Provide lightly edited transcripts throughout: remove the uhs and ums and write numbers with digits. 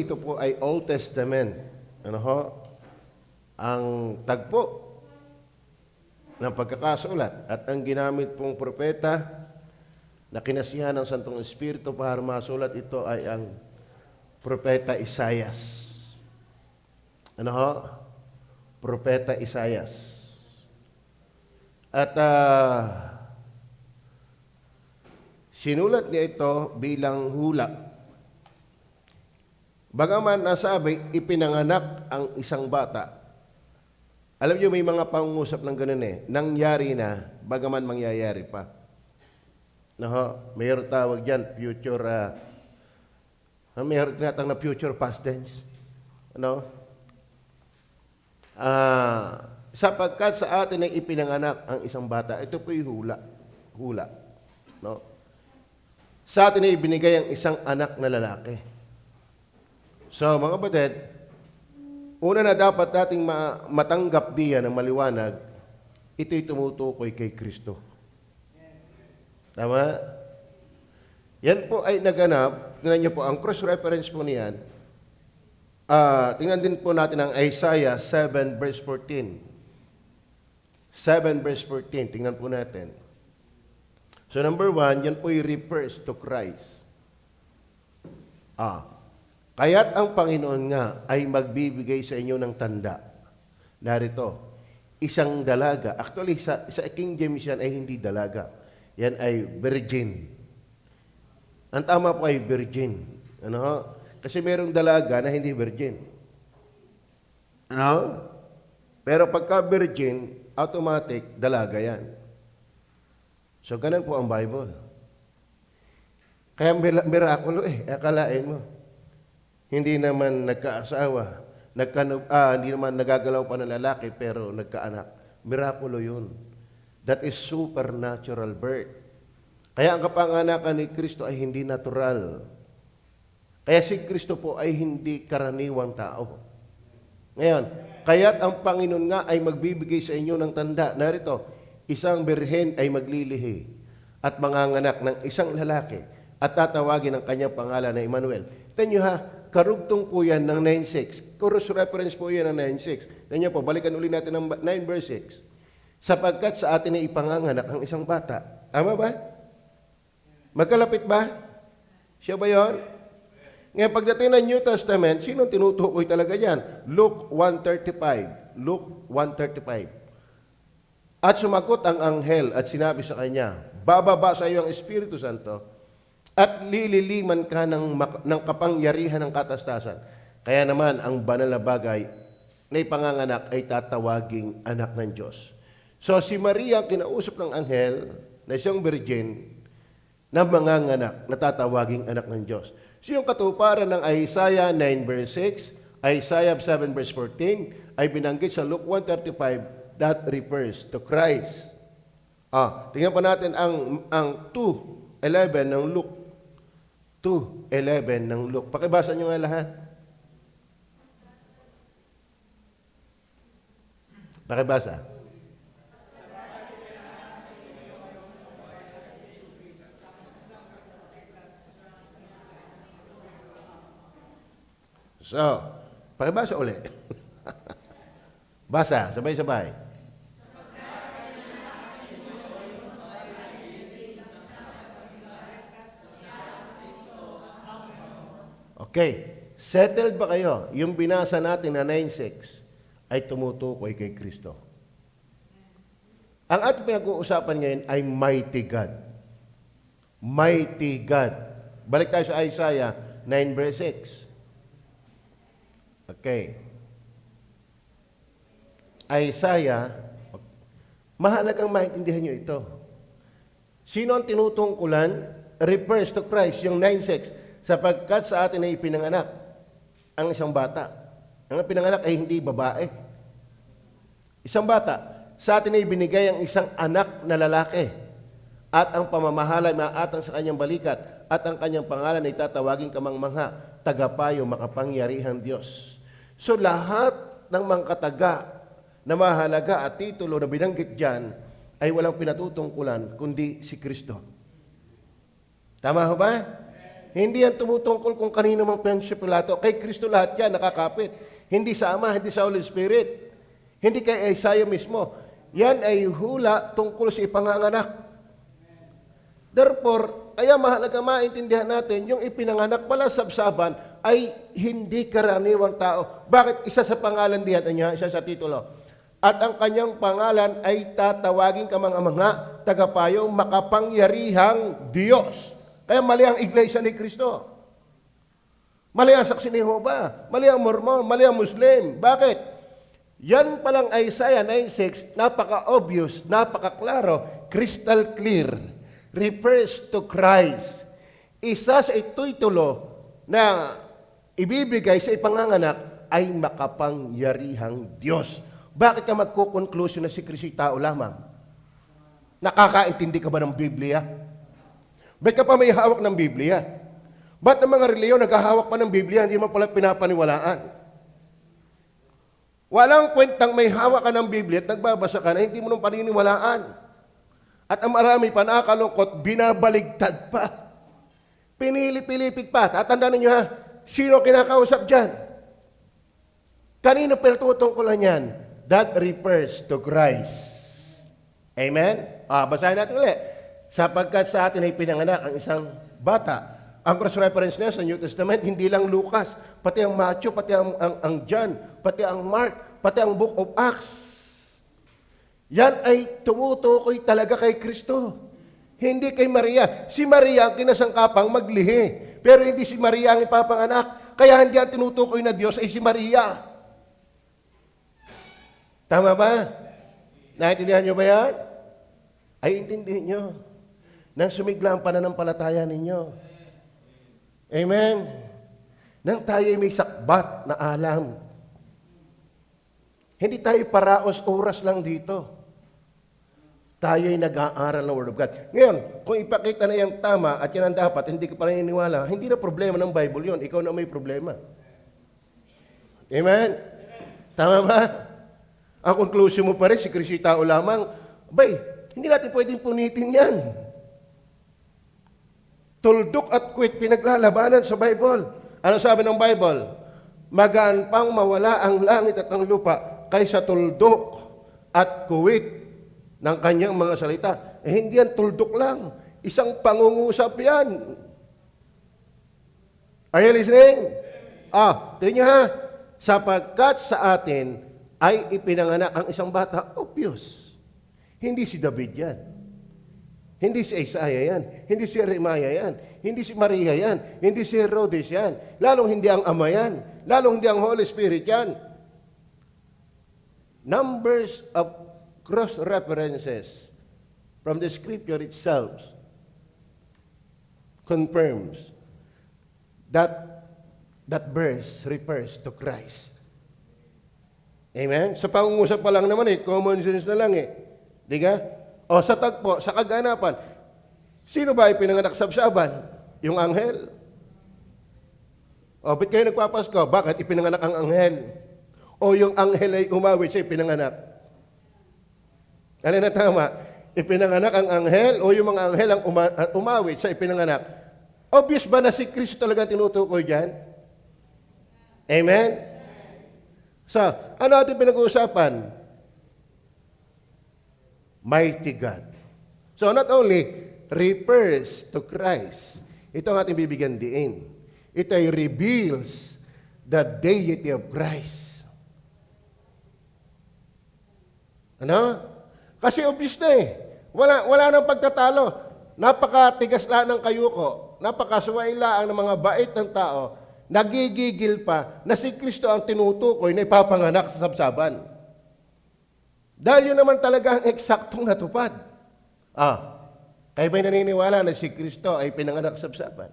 Ito po ay Old Testament. Ano ho? Ang tagpo ng pagkakasulat at ang ginamit pong propeta na kinasihan ng Santong Espiritu para masulat ito ay ang propeta Isaias. Ano ho? Propeta Isaias. At sinulat niya ito bilang hula. Bagaman nasabi, ipinanganak ang isang bata. Alam niyo, may mga pangungusap ng ganun eh. Nangyari na, bagaman mangyayari pa. Mayroon tawag dyan, future, mayroon tinatang na future past tense. Sapagkat sa atin ay ipinanganak ang isang bata, ito po'y hula. Hula. No? Sa atin ay ibinigay ang isang anak na lalaki. So, mga kapatid, una na dapat nating matanggap diyan ng maliwanag, ito'y tumutukoy kay Kristo. Tama? Yan po ay naganap. Tingnan niyo po, ang cross-reference po niyan. Tingnan din po natin ang Isaiah 7 verse 14. 7 verse 14, tingnan po natin. So number 1, yan po refers to Christ. Kaya't ang Panginoon nga ay magbibigay sa inyo ng tanda. Narito, isang dalaga. Actually, sa King James yan ay hindi dalaga. Yan ay virgin. Ang tama po ay virgin. Kasi merong dalaga na hindi virgin. Pero pagka virgin, automatic, dalaga yan. So, ganun po ang Bible. Kaya mirakulo akalain mo. Hindi naman nagkaasawa, hindi naman nagagalaw pa ng lalaki, pero nagkaanak. Mirakulo yun. That is supernatural birth. Kaya ang kapanganakan ni Kristo ay hindi natural. Kaya si Kristo po ay hindi karaniwang tao. Ngayon, kaya't ang Panginoon nga ay magbibigay sa inyo ng tanda. Narito, isang birhen ay maglilihi at manganganak ng isang lalaki at tatawagin ang kanyang pangalan na Emmanuel. Tignan nyo ha, karugtong po yan ng 9.6. Cross reference po yan ng 9.6. Tignan nyo po, balikan uli natin ng 9 verse 6. Sapagkat sa atin ay ipanganganak ang isang bata. Tama ba? Magkalapit ba? Siya ba yun? Ngayon, pagdating ng New Testament, sino tinutukoy talaga yan? Luke 1:35. Luke 1:35. At sumagot ang anghel at sinabi sa kanya, bababa sa iyo ang Espiritu Santo at lililiman ka ng kapangyarihan ng katastasan. Kaya naman, ang banal na bagay na ipanganganak ay tatawaging anak ng Diyos. So, si Maria, kinausap ng anghel na isang virgin na manganganak na tatawaging anak ng Diyos. So, yung katuparan ng Isaiah 9 verse 6, Isaiah 7 verse 14, ay binanggit sa Luke 1:35, that refers to Christ. Tingnan pa natin ang 2:11 ng Luke. 2:11 ng Luke. Pakibasa nyo nga lahat. Pakibasa. So, pakibasa ulit. Basa, sabay-sabay. Okay, settled ba kayo? Yung binasa natin na 9.6 ay tumutukoy kay Kristo. Ang ating pinag-uusapan ngayon ay mighty God. Mighty God. Balik tayo sa Isaiah 9 verse 6. Okay. Isaiah, mahalagang maintindihan nyo ito. Sino ang tinutungkulan? Refers to Christ, yung 9.6. Sapagkat sa atin ay ipinanganak ang isang bata. Ang pinanganak ay hindi babae. Isang bata. Sa atin ay binigay ang isang anak na lalaki. At ang pamamahala ay maatang sa kanyang balikat. At ang kanyang pangalan ay tatawaging kamangmangha, tagapayo, makapangyarihang Diyos. So lahat ng mga kataga na mahalaga at titulo na binanggit dyan ay walang pinatutungkulan kundi si Kristo. Tama ho ba? Hindi yan tumutungkol kung kanino mang Poncio Pilato. Kay Kristo lahat yan nakakapit. Hindi sa Ama, hindi sa Holy Spirit. Hindi kay Isaiah mismo. Yan ay hula tungkol sa ipanganganak. Therefore, kaya mahalaga maintindihan natin, yung ipinanganak pala sabsaban ay hindi karaniwang tao. Bakit? Isa sa pangalan diyan, isa sa titulo. At ang kanyang pangalan ay tatawagin kamang-amanga, tagapayong makapangyarihang Diyos. Kaya mali ang iglesia ni Kristo. Mali ang saksi ni Jehovah. Mali ang Mormon. Mali ang Muslim. Bakit? Yan palang Isaiah 9:6, napaka-obvious, napaka-klaro, crystal clear. Refers to Christ. Isa sa titulo na ibibigay sa ipanganganak ay makapangyarihang Diyos. Bakit ka magkukonklusyon na si Kristo tao lamang? Nakakaintindi ka ba ng Biblia? Ba't ka pa may hawak ng Biblia? Ba't ang mga reliyon naghahawak pa ng Biblia, hindi mo pala pinapaniwalaan? Walang kwentang may hawak ka ng Biblia at nagbabasa ka na hindi mo nang paniniwalaan. At ang marami pa nakakalungkot, binabaligtad pa. Pinili-pilipig pa. Tatandaan ninyo ha, sino kinakausap dyan? Kanino pinatutungkulan yan? That refers to Christ. Amen? Basahin natin ulit. Sapagkat sa atin ay pinanganak ang isang bata. Ang cross-reference niya sa New Testament, hindi lang Lucas, pati ang Matthew, pati ang John, pati ang Mark, pati ang Book of Acts. Yan ay tumutukoy talaga kay Kristo. Hindi kay Maria. Si Maria ang kinasangkapang maglihi. Pero hindi si Maria ang ipapanganak. Kaya hindi ang tinutukoy na Diyos ay si Maria. Tama ba? Naintindihan nyo ba yan? Ay, intindihin nyo. Nang sumigla ang pananampalataya ninyo. Amen? Nang tayo may sakbat na alam. Hindi tayo paraos oras lang dito. Tayo'y nag-aaral ng Word of God. Ngayon, kung ipakita na yung tama at yan ang dapat, hindi ka pa rin iniwala, hindi na problema ng Bible yon. Ikaw na may problema. Amen? Tama ba? Ang conclusion mo pa rin, si Kristo tao lamang, hindi natin pwedeng punitin yan. Tuldok at quit, pinaglalabanan sa Bible. Ano sabi ng Bible? Magaan pang mawala ang langit at ang lupa kaysa tuldok at kuwit ng kanyang mga salita. Hindi yan tuldok lang. Isang pangungusap yan. Are you listening? Tingnan nyo ha. Sapagkat sa atin ay ipinanganak ang isang bata, obvious. Hindi si David yan. Hindi si Isaiah yan. Hindi si Jeremiah yan. Hindi si Maria yan. Hindi si Herodes yan. Lalong hindi ang Ama yan. Lalong hindi ang Holy Spirit yan. Numbers of cross-references from the Scripture itself confirms that verse refers to Christ. Amen? Sa pangungusap pa lang naman common sense na lang Di ka? O sa tagpo, sa kaganapan, sino ba ay pinanganak sabsaban? Yung anghel. O, ba't kayo nagpapasko? Bakit ipinanganak ang anghel? O yung anghel ay umawit siya ipinanganak? Ano na tama? Ipinanganak ang anghel o yung mga anghel ang umawit sa ipinanganak? Obvious ba na si Kristo talaga tinutukoy dyan? Amen? So, ano ating pinag-uusapan? Mighty God. So, not only refers to Christ, ito ang ating bibigyan diin. Ito ay reveals the deity of Christ. Ano? Kasi obvious na Wala nang pagtatalo. Napakatigas lang ng kayuko. Napakasuway lang ng mga bait ng tao. Nagigigil pa na si Kristo ang tinutukoy na ipapanganak sa sabsaban. Dahil yun naman talaga ang eksaktong natupad. Kayo ba'y naniniwala na si Kristo ay pinanganak sa sabsaban?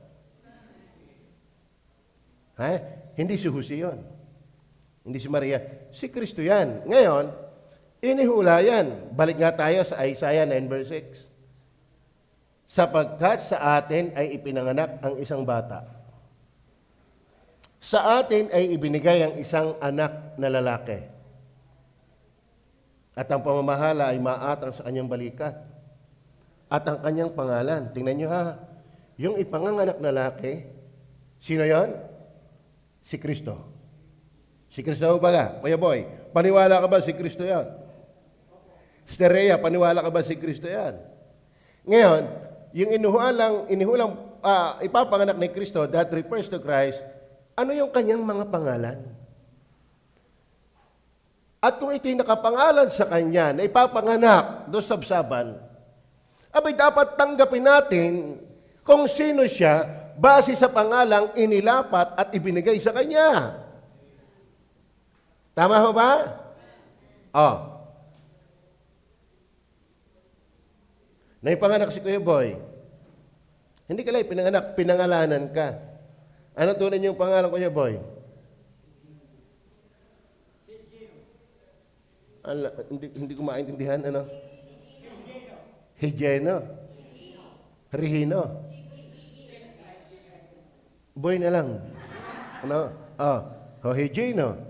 Hindi si Jose yun. Hindi si Maria. Si Kristo yan. Ngayon, inihula yan. Balik nga tayo sa Isaiah 9 verse 6. Sapagkat sa atin ay ipinanganak ang isang bata. Sa atin ay ibinigay ang isang anak na lalaki. At ang pamamahala ay maatang sa kanyang balikat. At ang kanyang pangalan, tingnan nyo ha, Yung ipanganganak na lalaki, sino yon? Si Kristo. Si Kristo ba nga? Kuya Boy, paniwala ka ba si Kristo yan? Sterea, paniwala ka ba si Kristo yan? Ngayon, yung inihulang ipapanganak ni Kristo, that refers to Christ, ano yung kanyang mga pangalan? At kung ito'y nakapangalan sa kanya na ipapanganak doon sa sabsaban, abay dapat tanggapin natin kung sino siya base sa pangalang inilapat at ibinigay sa kanya. Tama ho ba? Oh. Naipanganak si Kuya Boy. Hindi ka lang pinanganak, pinangalanan ka. Ano tunay niyong pangalan, Kuya Boy? Hindi ko maintindihan, ano? Higeno. Rihino. Boy na lang. Ano? Higeno.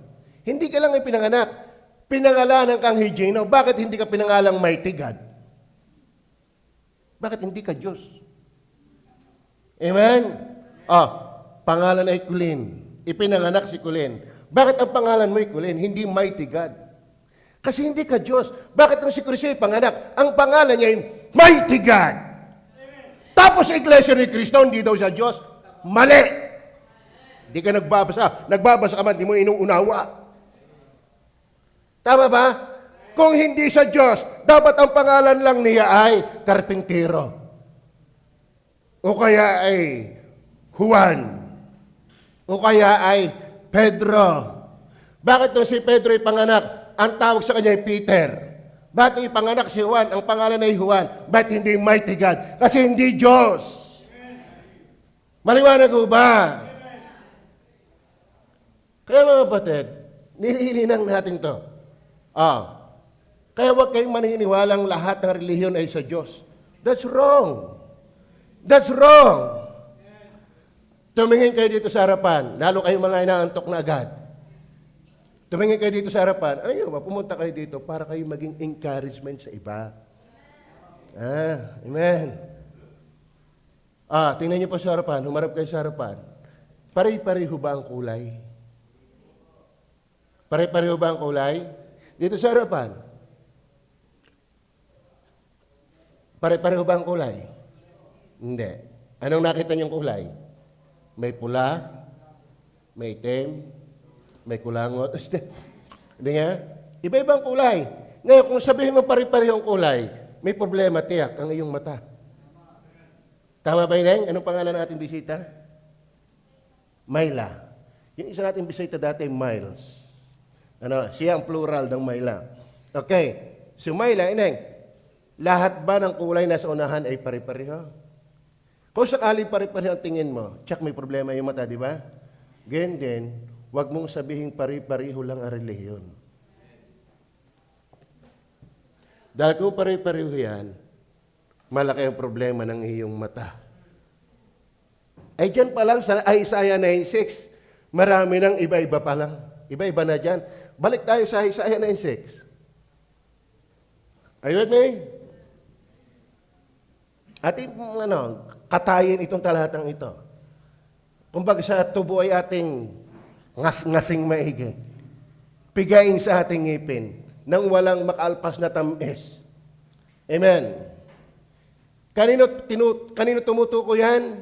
Hindi ka lang ay pinanganak. Pinangalanan kang Higeno. Bakit hindi ka pinangalang Mighty God? Bakit hindi ka Diyos? Amen? Pangalan ay Kulin. Ipinanganak si Kulin. Bakit ang pangalan mo ay Kulin? Hindi Mighty God. Kasi hindi ka Diyos. Bakit nung si Kristo ay panganak? Ang pangalan niya ay Mighty God. Tapos sa Iglesia ni Kristo, hindi daw siya Diyos. Mali. Hindi ka nagbabasa. Nagbabasa ka man, hindi mo inuunawa. Tama ba? Kung hindi siya Diyos, dapat ang pangalan lang niya ay Karpintero. O kaya ay Juan. O kaya ay Pedro. Bakit nung si Pedro ay panganak, ang tawag sa kanya ay Peter? Bakit yung panganak si Juan, ang pangalan ay Juan? Bakit hindi Mighty God? Kasi hindi Diyos. Maliwanag ko ba? Kaya mga kapatid, nililinang natin to. Kaya huwag kayong maniniwalang lahat ng relihiyon ay sa Diyos. That's wrong. That's wrong. Tumingin kayo dito sa harapan, lalo kayong mga inaantok na agad. Tumingin kayo dito sa harapan, pumunta kayo dito para kayo maging encouragement sa iba. Amen. Tingnan niyo po sa harapan, humarap kayo sa harapan. Pare-pareho ba ang kulay? Pare-pareho ba ang kulay? Dito sa harapan. Pare-pareho ba ang kulay? Hindi. Anong nakita niyong kulay? May pula, may itim, may kulangot. Hindi nga? Iba-ibang kulay. Ngayon, kung sabihin mo pare-pareho ang kulay, may problema, tiyak, ang iyong mata. Tama ba yun? Anong pangalan ng ating bisita? Myla. Yung isa nating bisita dati, Miles. Siya ang plural ng Myla. Okay. So Myla, ineng, lahat ba ng kulay na sa unahan ay pare-pareho? Kung sakali pare-pareho ang tingin mo, tsak may problema yung mata, di ba? Ganyan din, huwag mong sabihin pare-pareho lang ang relihiyon. Dahil kung pare-pareho yan, malaki ang problema ng iyong mata. Ay dyan pa lang sa Isaiah 9:6, marami ng iba-iba pa lang. Iba-iba na dyan. Balik tayo sa Isaiah 9:6. Are you with me? Ating katayin itong talatang ito. Kumbaga sa tubo ay ating ngasing maigi. Pigain sa ating ngipin nang walang makalpas na tamis. Amen. Kanino tumutuko yan?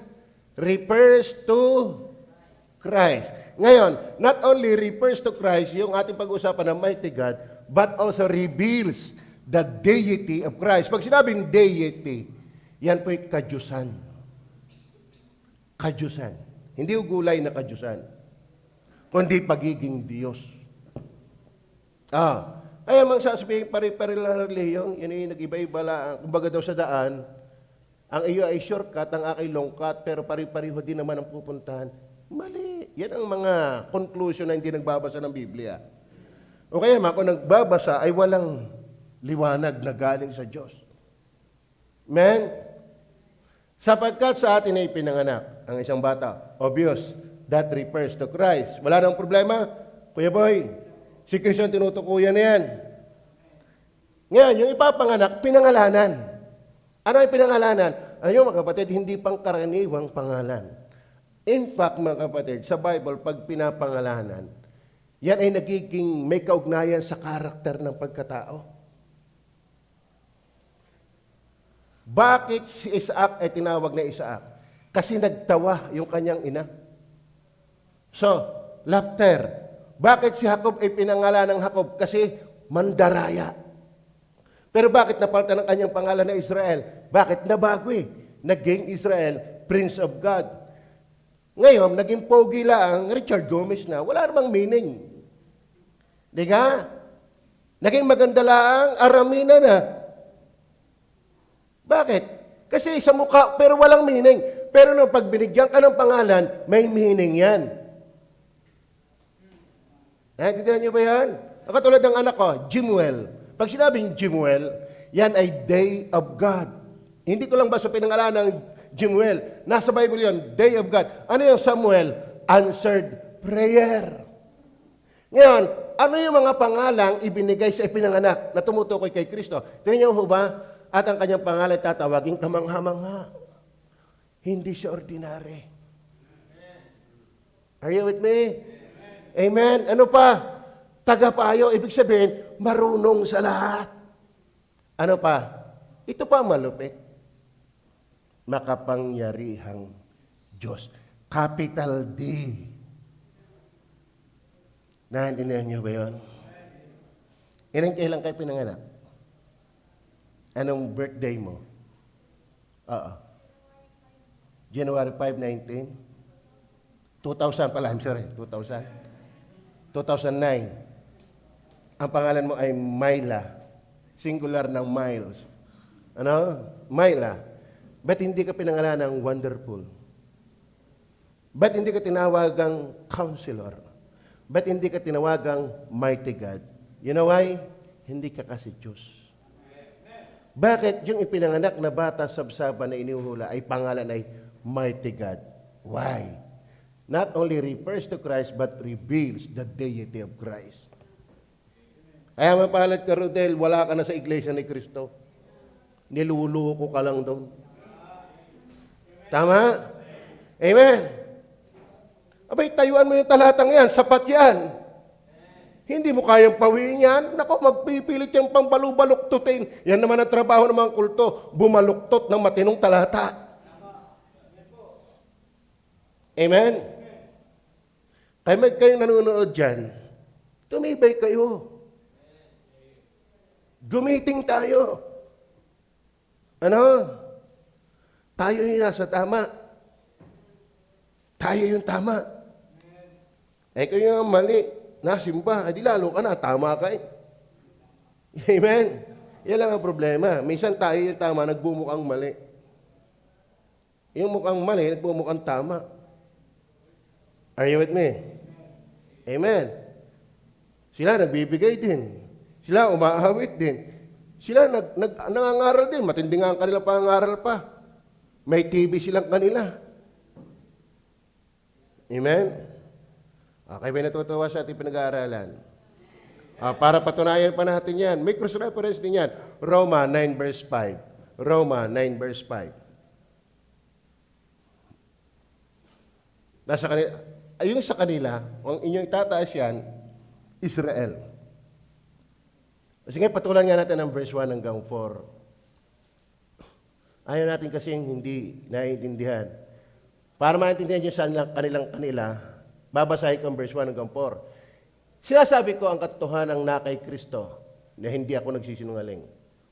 Refers to Christ. Ngayon, not only refers to Christ, yung ating pag-usapan ng Mighty God, but also reveals the deity of Christ. Pag sinabing deity, yan po'y kadyusan. Kadyusan. Hindi ugulay na kadyusan, kundi pagiging Diyos. Kaya mang sasabihin pare-pare lang ng relihiyon, yun yung nag-iba-iba lang. Kumbaga daw sa daan, ang iyo ay shortcut, ang aking longkat, pero pare-pareho din naman ang pupuntahan. Mali. Yan ang mga conclusion na hindi nagbabasa ng Biblia. O kaya kung nagbabasa ay walang liwanag na galing sa Diyos. Amen? Sapagkat sa atin ay pinanganak ang isang bata. Obvious. That refers to Christ. Wala nang problema? Kuya Boy, si Kristo ang tinutukuyan na yan. Ngayon, yung ipapanganak, pinangalanan. Ano ay pinangalanan? Ayun mga kapatid, hindi pangkaraniwang pangalan. In fact, mga kapatid, sa Bible, pag pinapangalanan, yan ay nagiging may kaugnayan sa karakter ng pagkatao. Bakit si Isaac ay tinawag na Isaac? Kasi nagtawa yung kanyang ina. So, laughter. Bakit si Jacob ay pinangalan ng Jacob? Kasi mandaraya. Pero bakit napalitan ng kanyang pangalan na Israel? Bakit? Nabago eh. Naging Israel, Prince of God. Ngayon, naging pogi lang, Richard Gomez na. Wala namang meaning. Di ka? Naging maganda lang, Aramina na. Bakit? Kasi sa mukha, pero walang meaning. Pero nung pag binigyan ka ng pangalan, may meaning yan. Naintindihan niyo ba yan? Katulad ng anak ko, Jimuel. Pag sinabing Jimuel, yan ay Day of God. Hindi ko lang basta pinangalan ng Jimuel. Nasa Bible yon, Day of God. Ano yung Samuel? Answered prayer. Ngayon, ano yung mga pangalang ibinigay sa ipinanganak na tumutukoy kay Kristo? Tingnan niyo ho ba? At ang kanyang pangalan tatawaging kamangha-mangha. Hindi siya ordinary. Are you with me? Amen. Ano pa? Tagapayo, ibig sabihin, marunong sa lahat. Ano pa? Ito pa malupit. Makapangyarihang Diyos. Capital D. Naintindihan niyo ba yun? Ilang kailan kayo pinanganak? Anong birthday mo? Oo. January 5, 19? 2000 pala, I'm sorry. 2000? 2009. Ang pangalan mo ay Myla. Singular ng Miles. Ano? Myla. Ba't hindi ka pinangalan ng Wonderful? Ba't hindi ka tinawagang Counselor? Ba't hindi ka tinawagang Mighty God? You know why? Hindi ka kasi Diyos. Bakit yung ipinanganak na bata sabsaban na iniuhula ay pangalan ay Mighty God? Why? Not only refers to Christ but reveals the deity of Christ. Kaya mapalad ka, Rodel, wala ka na sa iglesia ni Kristo. Niluluko ka lang doon. Tama? Amen? Abay, tayuan mo yung talatang yan, sapat yan. Hindi mo kayang pawiin yan. Nako, magpipilit yung pambalubaluktutin. Yan naman ang trabaho ng mga kulto, bumaluktot ng matinong talata. Amen? Kaya may kayong nanonood dyan, tumibay kayo. Gumiting tayo. Ano? Tayo yung nasa tama. Tayo yung tama. Eh kung yung mali, nasimba, di lalo ka na, tama ka eh. Amen? Yan lang ang problema. Minsan tayo yung tama, nagbumukhang mali. Yung mukhang mali, nagbumukhang tama. Are you with me? Amen? Sila nagbibigay din. Sila umaawit din. Sila nangangaral din. Matindi nga ang kanila pangangaral pa. May TV silang kanila. Amen? Okay, may natutuwa sa ating pinag-aaralan. Para patunayan pa natin yan. May cross-reference din yan. Roma 9 verse 5. Roma 9 verse 5. Nasa kanila, ayun sa kanila, ang inyong itataas yan, Israel. Sige, patulan nga natin ang verse 1 hanggang 4. Ayaw natin kasing hindi naiintindihan. Para maintindihan nyo sa kanilang-kanila, babasahin ko ang verse 1 hanggang 4. Sinasabi ko ang katotohanan na kay Kristo na hindi ako nagsisinungaling.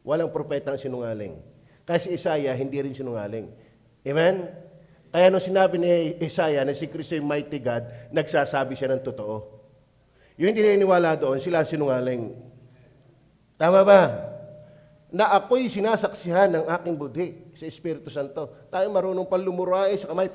Walang propetang sinungaling. Kasi Isaiah, hindi rin sinungaling. Amen? Kaya nung sinabi ni Isaiah na si Kristo yung mighty God, nagsasabi siya ng totoo. Yung hindi naniniwala doon, sila sinungaling. Tama ba? Na ako'y sinasaksihan ng aking budhi sa Espiritu Santo. Tayo marunong pang lumuray sa kamay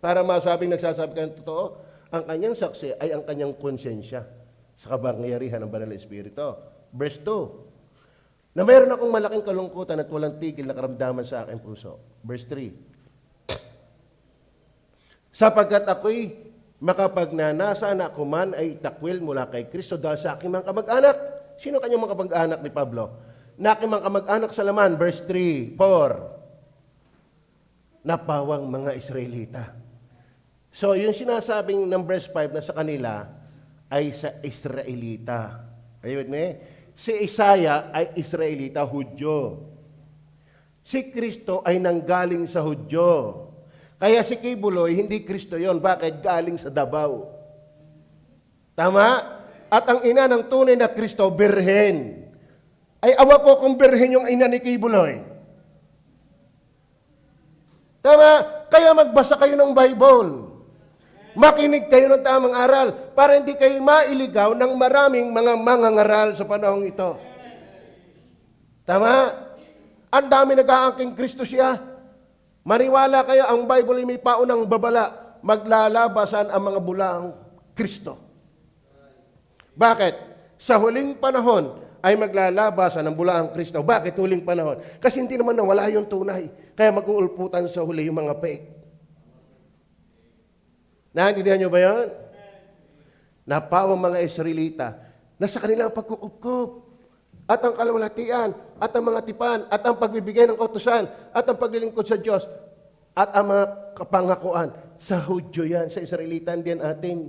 para masabing nagsasabi ka ng totoo. Ang kanyang saksi ay ang kanyang konsensya sa kapangyarihan ng Banal na Espiritu. Verse 2. Na mayroon akong malaking kalungkutan at walang tigil na karamdaman sa aking puso. Verse 3. Sapagkat ako'y makapagnanasa na ako man ay takwil mula kay Kristo dahil sa aking mga kamag-anak. Sino kanyang mga kamag-anak ni Pablo? Na aking mga kamag-anak sa laman, verse 3, 4. na pawang mga Israelita. So, yung sinasabing ng verse 5 na sa kanila ay sa Israelita. Are you with me? Si Isaiah ay Israelita, Hudyo. Si Kristo ay nanggaling sa Hudyo. Kaya si Kibuloy, hindi Kristo yon. Bakit? Galing sa Davao. Tama? At ang ina ng tunay na Kristo, birhen. Ay awa ko kung birhen yung ina ni Kibuloy. Tama? Kaya magbasa kayo ng Bible. Makinig kayo ng tamang aral para hindi kayo mailigaw ng maraming mga mangangaral sa panahong ito. Tama? Ang dami nag-aangking Kristo siya. Maniwala kayo, ang Bible ay may paunang babala. Maglalabasan ang mga bulaang Kristo. Bakit? Sa huling panahon ay maglalabasan ang bulaang Kristo. Bakit huling panahon? Kasi hindi naman nawala yung tunay. Kaya mag-uulputan sa huli yung mga fake. Naintindihan nyo ba yan? Napawang mga Israelita na sa kanilang pagkukup-kup at ang kalawalhatian at ang mga tipan at ang pagbibigay ng kautusan at ang paglilingkod sa Diyos at ang mga kapangakuan sa Hudyo yan, sa Israelita, hindi yan atin.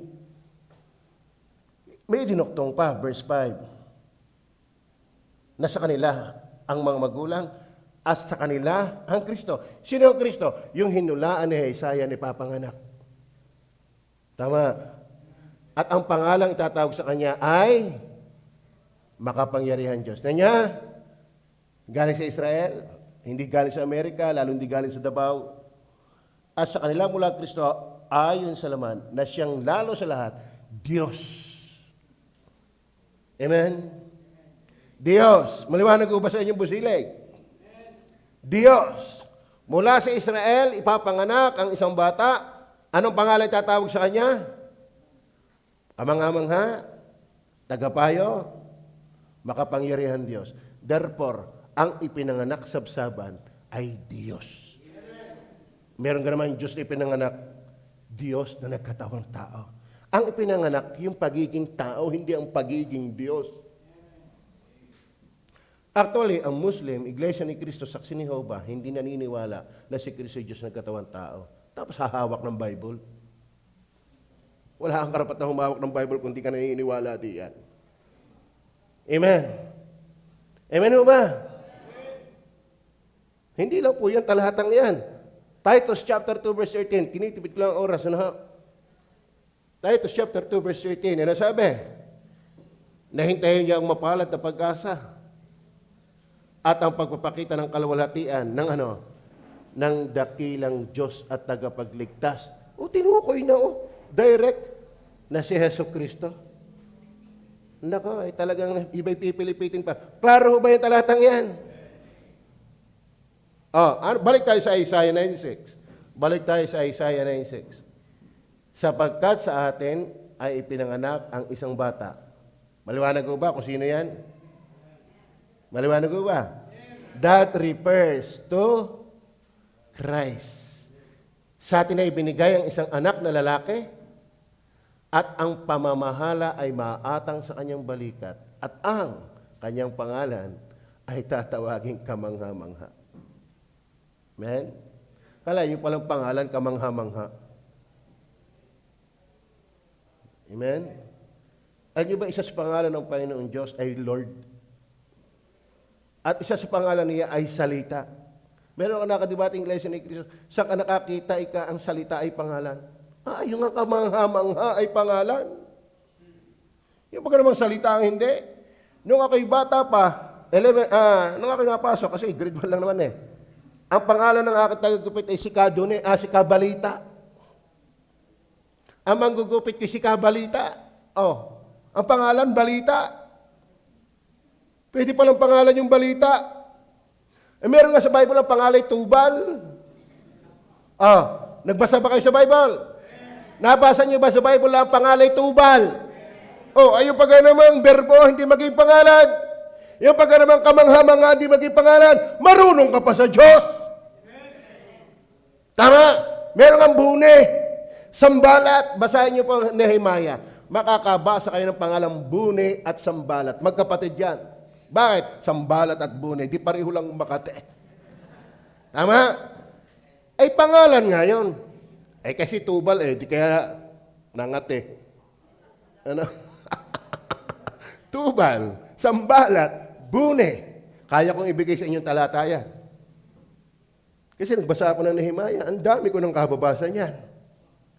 May dinuktong pa, verse 5, na sa kanila ang mga magulang at sa kanila ang Kristo. Sino ang Kristo? Yung hinulaan ni Isaiah ni papanganak. Tama. At ang pangalang itatawag sa kanya ay makapangyarihan Diyos. Na niya, galing sa Israel, hindi galing sa Amerika, lalo hindi galing sa Davao. At sa kanila mula Kristo, ayon sa laman, na siyang lalo sa lahat, Diyos. Amen? Diyos. Maliwanag ko ba sa inyong busilig? Diyos. Mula sa Israel, ipapanganak ang isang bata. Anong pangalan tatawag sa kanya? Kamangha-mangha, tagapayo, makapangyarihan Diyos. Therefore, ang ipinanganak sabsaban ay Diyos. Meron ka naman Diyos na ipinanganak, Diyos na nagkatawang tao. Ang ipinanganak, yung pagiging tao, hindi ang pagiging Diyos. Actually, ang Muslim, Iglesia ni Cristo, Saksi ni Jehovah, hindi naniniwala na si Cristo ay Diyos na nagkatawang tao. Tapos hahawak ng Bible. Wala kang karapat na humawak ng Bible kung di ka naniniwala diyan. Amen. Amen ba? Hindi lang po yan, talahatang yan. Titus chapter 2 verse 13, tinitipid ko lang ang oras. Ano? Titus chapter 2 verse 13, ano sabi? Nahintayin niya ang mapalad na pag-asa at ang pagpapakita ng kalwalhatian ng ano? Ng dakilang Diyos at tagapagligtas. O, tinukoy na direct na si Hesus Kristo. Nako, ay talagang iba'y pipilipitin pa. Klaro ba yung talatang yan? Balik tayo sa Isaiah 9:6. Balik tayo sa Isaiah 9:6. Sapagkat sa atin ay ipinanganak ang isang bata. Maliwanag ko ba kung sino yan? Maliwanag ko ba? That refers to Christ. Sa atin ay binigay ang isang anak na lalaki at ang pamamahala ay maatang sa kanyang balikat at ang kanyang pangalan ay tatawaging kamangha-mangha. Amen? Kala yung palang pangalan, kamangha-mangha. Amen? Alam niyo ba isa sa pangalan ng Panginoon Diyos ay Lord? At isa sa pangalan niya ay Salita. Meron ka nakadibating Iglesia ni Cristo, saan ka nakakita ang salita ay pangalan? Yung nga kamangha-mangha ay pangalan. Yung pagka namang salita ang hindi. Nung ako'y bata pa, nung ako'y napasok, kasi grade 1 lang naman eh. Ang pangalan ng aking tagagupit ay si Kadune, si Kabalita. Ang manggugupit ko si Kabalita. Ang pangalan, Balita. Pwede palang pangalan yung Balita. Meron nga sa Bible ang pangalan Tubal. Nagbasa ba kayo sa Bible? Nabasa niyo ba sa Bible ang pangalan Tubal? Ayun pagka namang berbo, hindi maging pangalan. Yung pagka namang kamangha-mangha, hindi maging pangalan. Marunong ka pa sa Diyos. Tama? Meron kang bune. Sambalat. Basahin niyo po Nehemiah. Makakabasa kayo ng pangalang Bune at Sambalat. Magkapatid yan. Bakit? Sambalat at Bune. Di pareho lang Makate. Tama? Ay pangalan nga yun. Eh kasi Tubal di kaya nangat eh. Ano? Tubal, Sambalat, Bune. Kaya kong ibigay sa inyong talatayan. Kasi nagbasa ako ng Nehemiah, ang dami ko ng kababasa niyan.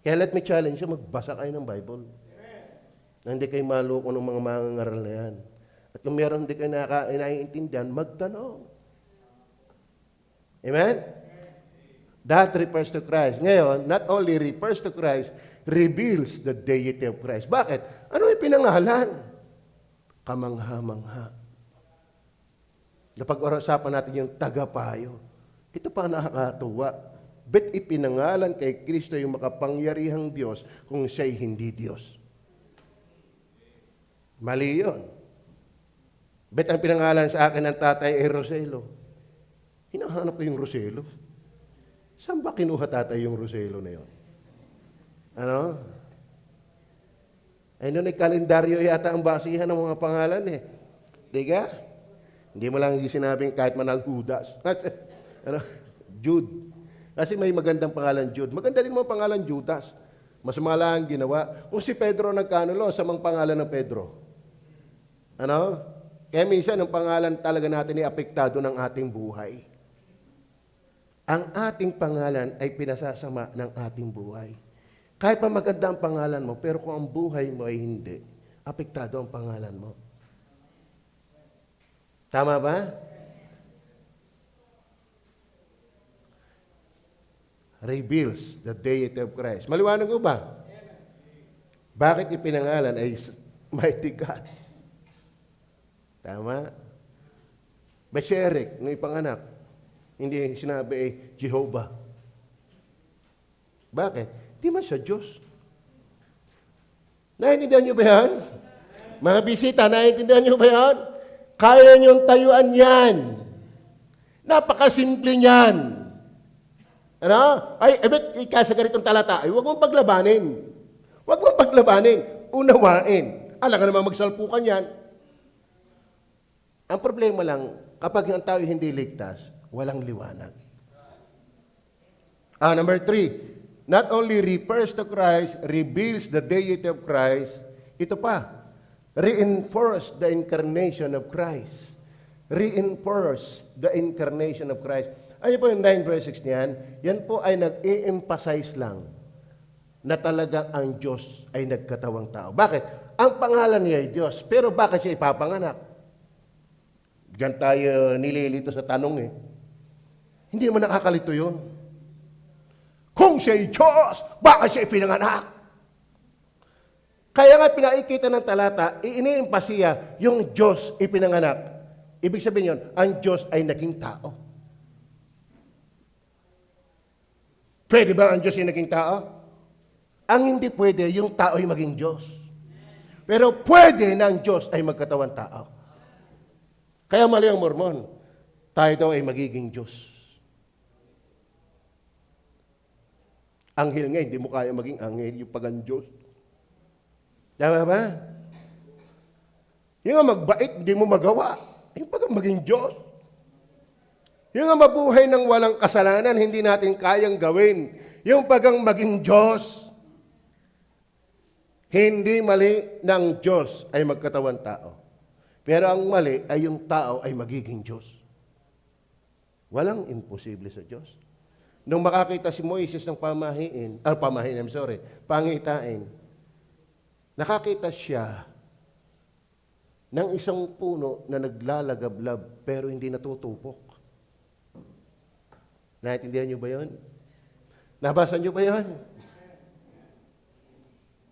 Kaya let me challenge you, magbasa kayo ng Bible. Na hindi kayo maloko ng mga mangangaral na yan. At kung meron hindi kayo naiintindihan, magtanong. Amen? That refers to Christ. Ngayon, not only refers to Christ, reveals the deity of Christ. Bakit? Ano yung pinangalan? Kamangha-mangha. Napag-usapan natin yung tagapayo. Ito pa nakakatuwa. Bet ipinangalan kay Kristo yung makapangyarihang Diyos kung siya'y hindi Diyos. Mali yun. Bet ang pinangalan sa akin ng tatay ay Roselo. Hinahanap ko yung Roselo. Saan ba kinuha tatay yung Roselo na yun? Ano? Ay noon ay kalendaryo yata ang basihan ng mga pangalan eh. Diga? Hindi mo lang sinabing kahit manal Judas. Ano? Jude. Kasi may magandang pangalan Jude. Maganda din mga pangalan Judas. Mas mala ang ginawa. Kung si Pedro nagkanulo, sa mga pangalan ng Pedro. Ano? Kaya minsan ang pangalan talaga natin ay apektado ng ating buhay. Ang ating pangalan ay pinasasama ng ating buhay. Kahit pa maganda ang pangalan mo, pero kung ang buhay mo ay hindi, apektado ang pangalan mo. Tama ba? Reveals the deity of Christ. Maliwanag ko ba? Bakit ipinangalan ay mighty God? Tama? Ba't si Eric, nung ipanganak, hindi sinabi ay Jehovah? Bakit? Di man siya Diyos. Naiintindihan niyo ba yan? Mga bisita, naiintindihan niyo ba yan? Kaya niyong tayuan yan. Napakasimple niyan. Ano? Ay, ebet, ikasa ganitong talata, ay huwag mong paglabanin. Huwag mong paglabanin. Unawain. Alam ka naman magsalpukan yan. Ang problema lang, kapag ang tao hindi ligtas, walang liwanag. Number 3, not only refers to Christ, reveals the deity of Christ, ito pa, reinforce the incarnation of Christ. Reinforce the incarnation of Christ. Ano po yung 9 verse 6 niyan? Yan po ay nag-i-emphasize lang na talaga ang Diyos ay nagkatawang tao. Bakit? Ang pangalan niya ay Diyos, pero bakit siya ipapanganak? Diyan tayo nililito sa tanong eh. Hindi naman nakakalito yun. Kung siya'y Diyos, bakit siya ipinanganak? Kaya nga pinaikita ng talata, ini-empasiya yung Diyos ipinanganak. Ibig sabihin yun, ang Diyos ay naging tao. Pwede ba ang Diyos ay naging tao? Ang hindi pwede, yung tao ay maging Diyos. Pero pwede na ang Diyos ay magkatawan tao. Kaya mali ang Mormon. Tayo daw ay magiging Diyos. Anghel nga, hindi mo kaya maging anghel, yung pagan Diyos. Tama ba? Yung nga magbait, hindi mo magawa. Yung pagang maging Diyos. Yung nga mabuhay ng walang kasalanan, hindi natin kayang gawin. Yung pagang maging Diyos. Hindi mali ng Diyos ay magkatawan tao. Pero ang mali ay yung tao ay magiging Diyos. Walang imposible sa Diyos. Nung makakita si Moises ng pangitain, nakakita siya ng isang puno na naglalagablab pero hindi natutupok. Naintindihan niyo ba yun? Nabasa niyo ba yun?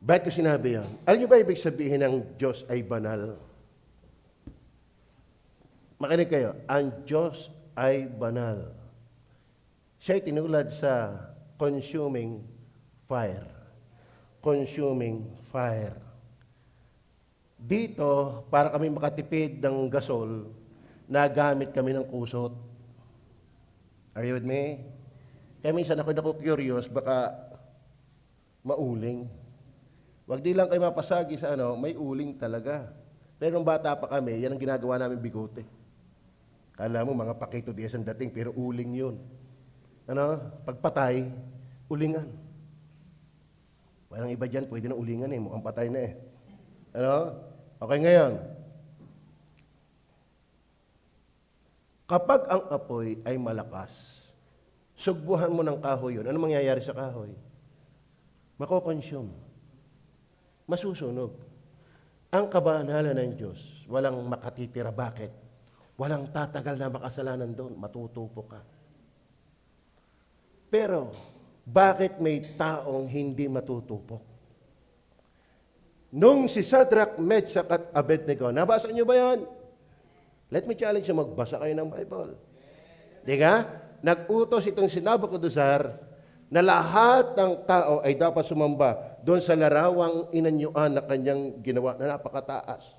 Bakit ko sinabi yan? Alam niyo ba ibig sabihin ng Diyos ay banal? Makinig kayo, ang Diyos ay banal. Siya'y tinulad sa consuming fire. Consuming fire. Dito, para kami makatipid ng gasol, nagamit kami ng kusot. Are you with me? Kaya minsan ako curious, baka mauling. Wag di lang kayo mapasagi sa may uling talaga. Pero nung bata pa kami, yan ang ginagawa namin bigote. Kala mo, mga pakito diyan ang dating, pero uling yun. pagpatay, ulingan. Walang iba dyan, pwede na ulingan eh, mukhang patay na eh. Okay, ngayon. Kapag ang apoy ay malakas, sugbuhan mo ng kahoy yun. Ano mangyayari sa kahoy? Makokonsume. Masusunog. Ang kabanalan ng Diyos, walang makatitira. Bakit? Walang tatagal na makasalanan doon. Matutupo ka. Pero, bakit may taong hindi matutupok? Nung si Shadrach, Meshach at Abednego, nabasa niyo ba yan? Let me challenge you, magbasa kayo ng Bible. Di ka? Nag-utos itong si Nabucodonosor na lahat ng tao ay dapat sumamba doon sa larawang inanyuan na kanyang ginawa na napakataas.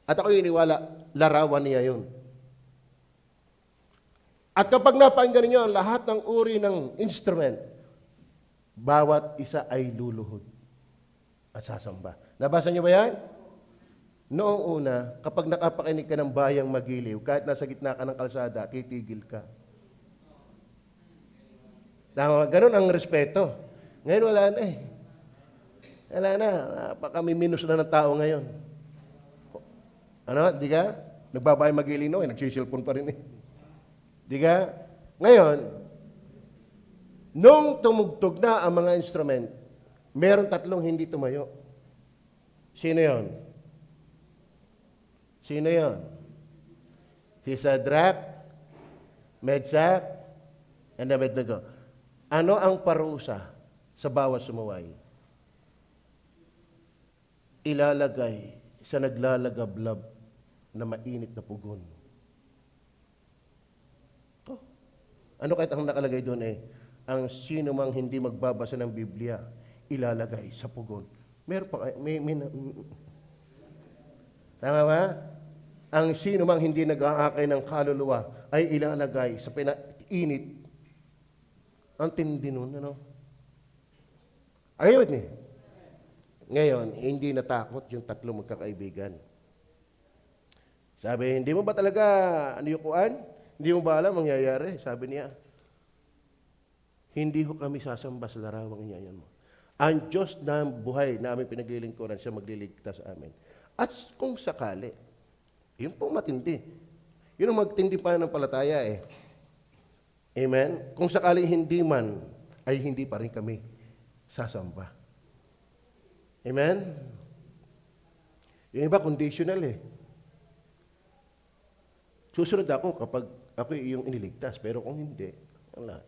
At ako iniwala, larawan niya yun. At kapag napakinggan niyo ang lahat ng uri ng instrument, bawat isa ay luluhod at sasamba. Nabasa niyo ba yan? Noong una, kapag nakapakinig ka ng bayang magiliw, kahit nasa gitna ka ng kalsada, titigil ka. Ganun ang respeto. Ngayon wala na eh. Wala na. Napaka-minus na ng tao ngayon. Di ka? Nagbabayang magiliw, nagsisilpon pa rin eh. Di ka? Ngayon, nung tumugtog na ang mga instrument, meron 3 hindi tumayo. Sino yon? Sino yon? Si Shadrach, Meshach, and Abednego. Ano ang parusa sa bawat sumuway? Ilalagay sa naglalagablab na mainit na pugon. Ano kahit ang nakalagay doon ang sino mang hindi magbabasa ng Biblia, ilalagay sa pugon. Meron pa, tama ba? Ang sino mang hindi nag-aakay ng kaluluwa ay ilalagay sa pinainit. Ang tindi nun, Are you with me? Ngayon, hindi natakot yung 3 magkakaibigan. Sabi, hindi mo ba talaga aniyukuan? Hindi mo ba alam mangyayari? Sabi niya, hindi ho kami sasamba sa larawang inyayan mo. Ang Diyos na buhay na aming pinaglilingkuran, siya magliligtas sa amin. At kung sakali, yun po matindi. Yun ang magtindi pa ng palataya eh. Amen? Kung sakali hindi man, ay hindi pa rin kami sasamba. Amen? Yung iba, conditional eh. Susunod ako kapag ako yung iniligtas, pero kung hindi, wala.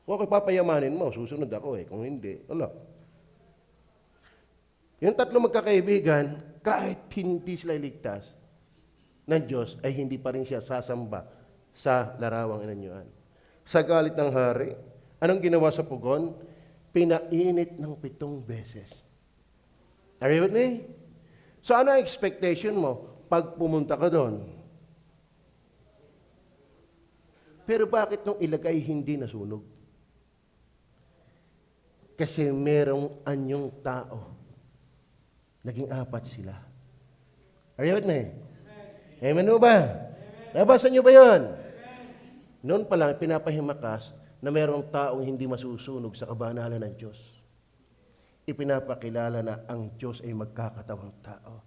Kung ako papayamanin mo, susunod ako eh. Kung hindi, wala. Yung 3 magkakaibigan, kahit hindi sila iligtas ng Diyos, ay hindi pa rin siya sasamba sa larawang inanyuan. Sa galit ng hari, anong ginawa sa pugon? Pinainit ng 7 beses. Are you with me? So ano ang expectation mo pag pumunta ka doon? Pero bakit nung ilagay hindi nasunog? Kasi merong anyong tao. Naging 4 sila. Are you with me? Amen o ba? Nabasa niyo ba yun? Noon pa lang, pinapahimakas na merong taong hindi masusunog sa kabanalan ng Diyos. Ipinapakilala na ang Diyos ay magkakatawang tao.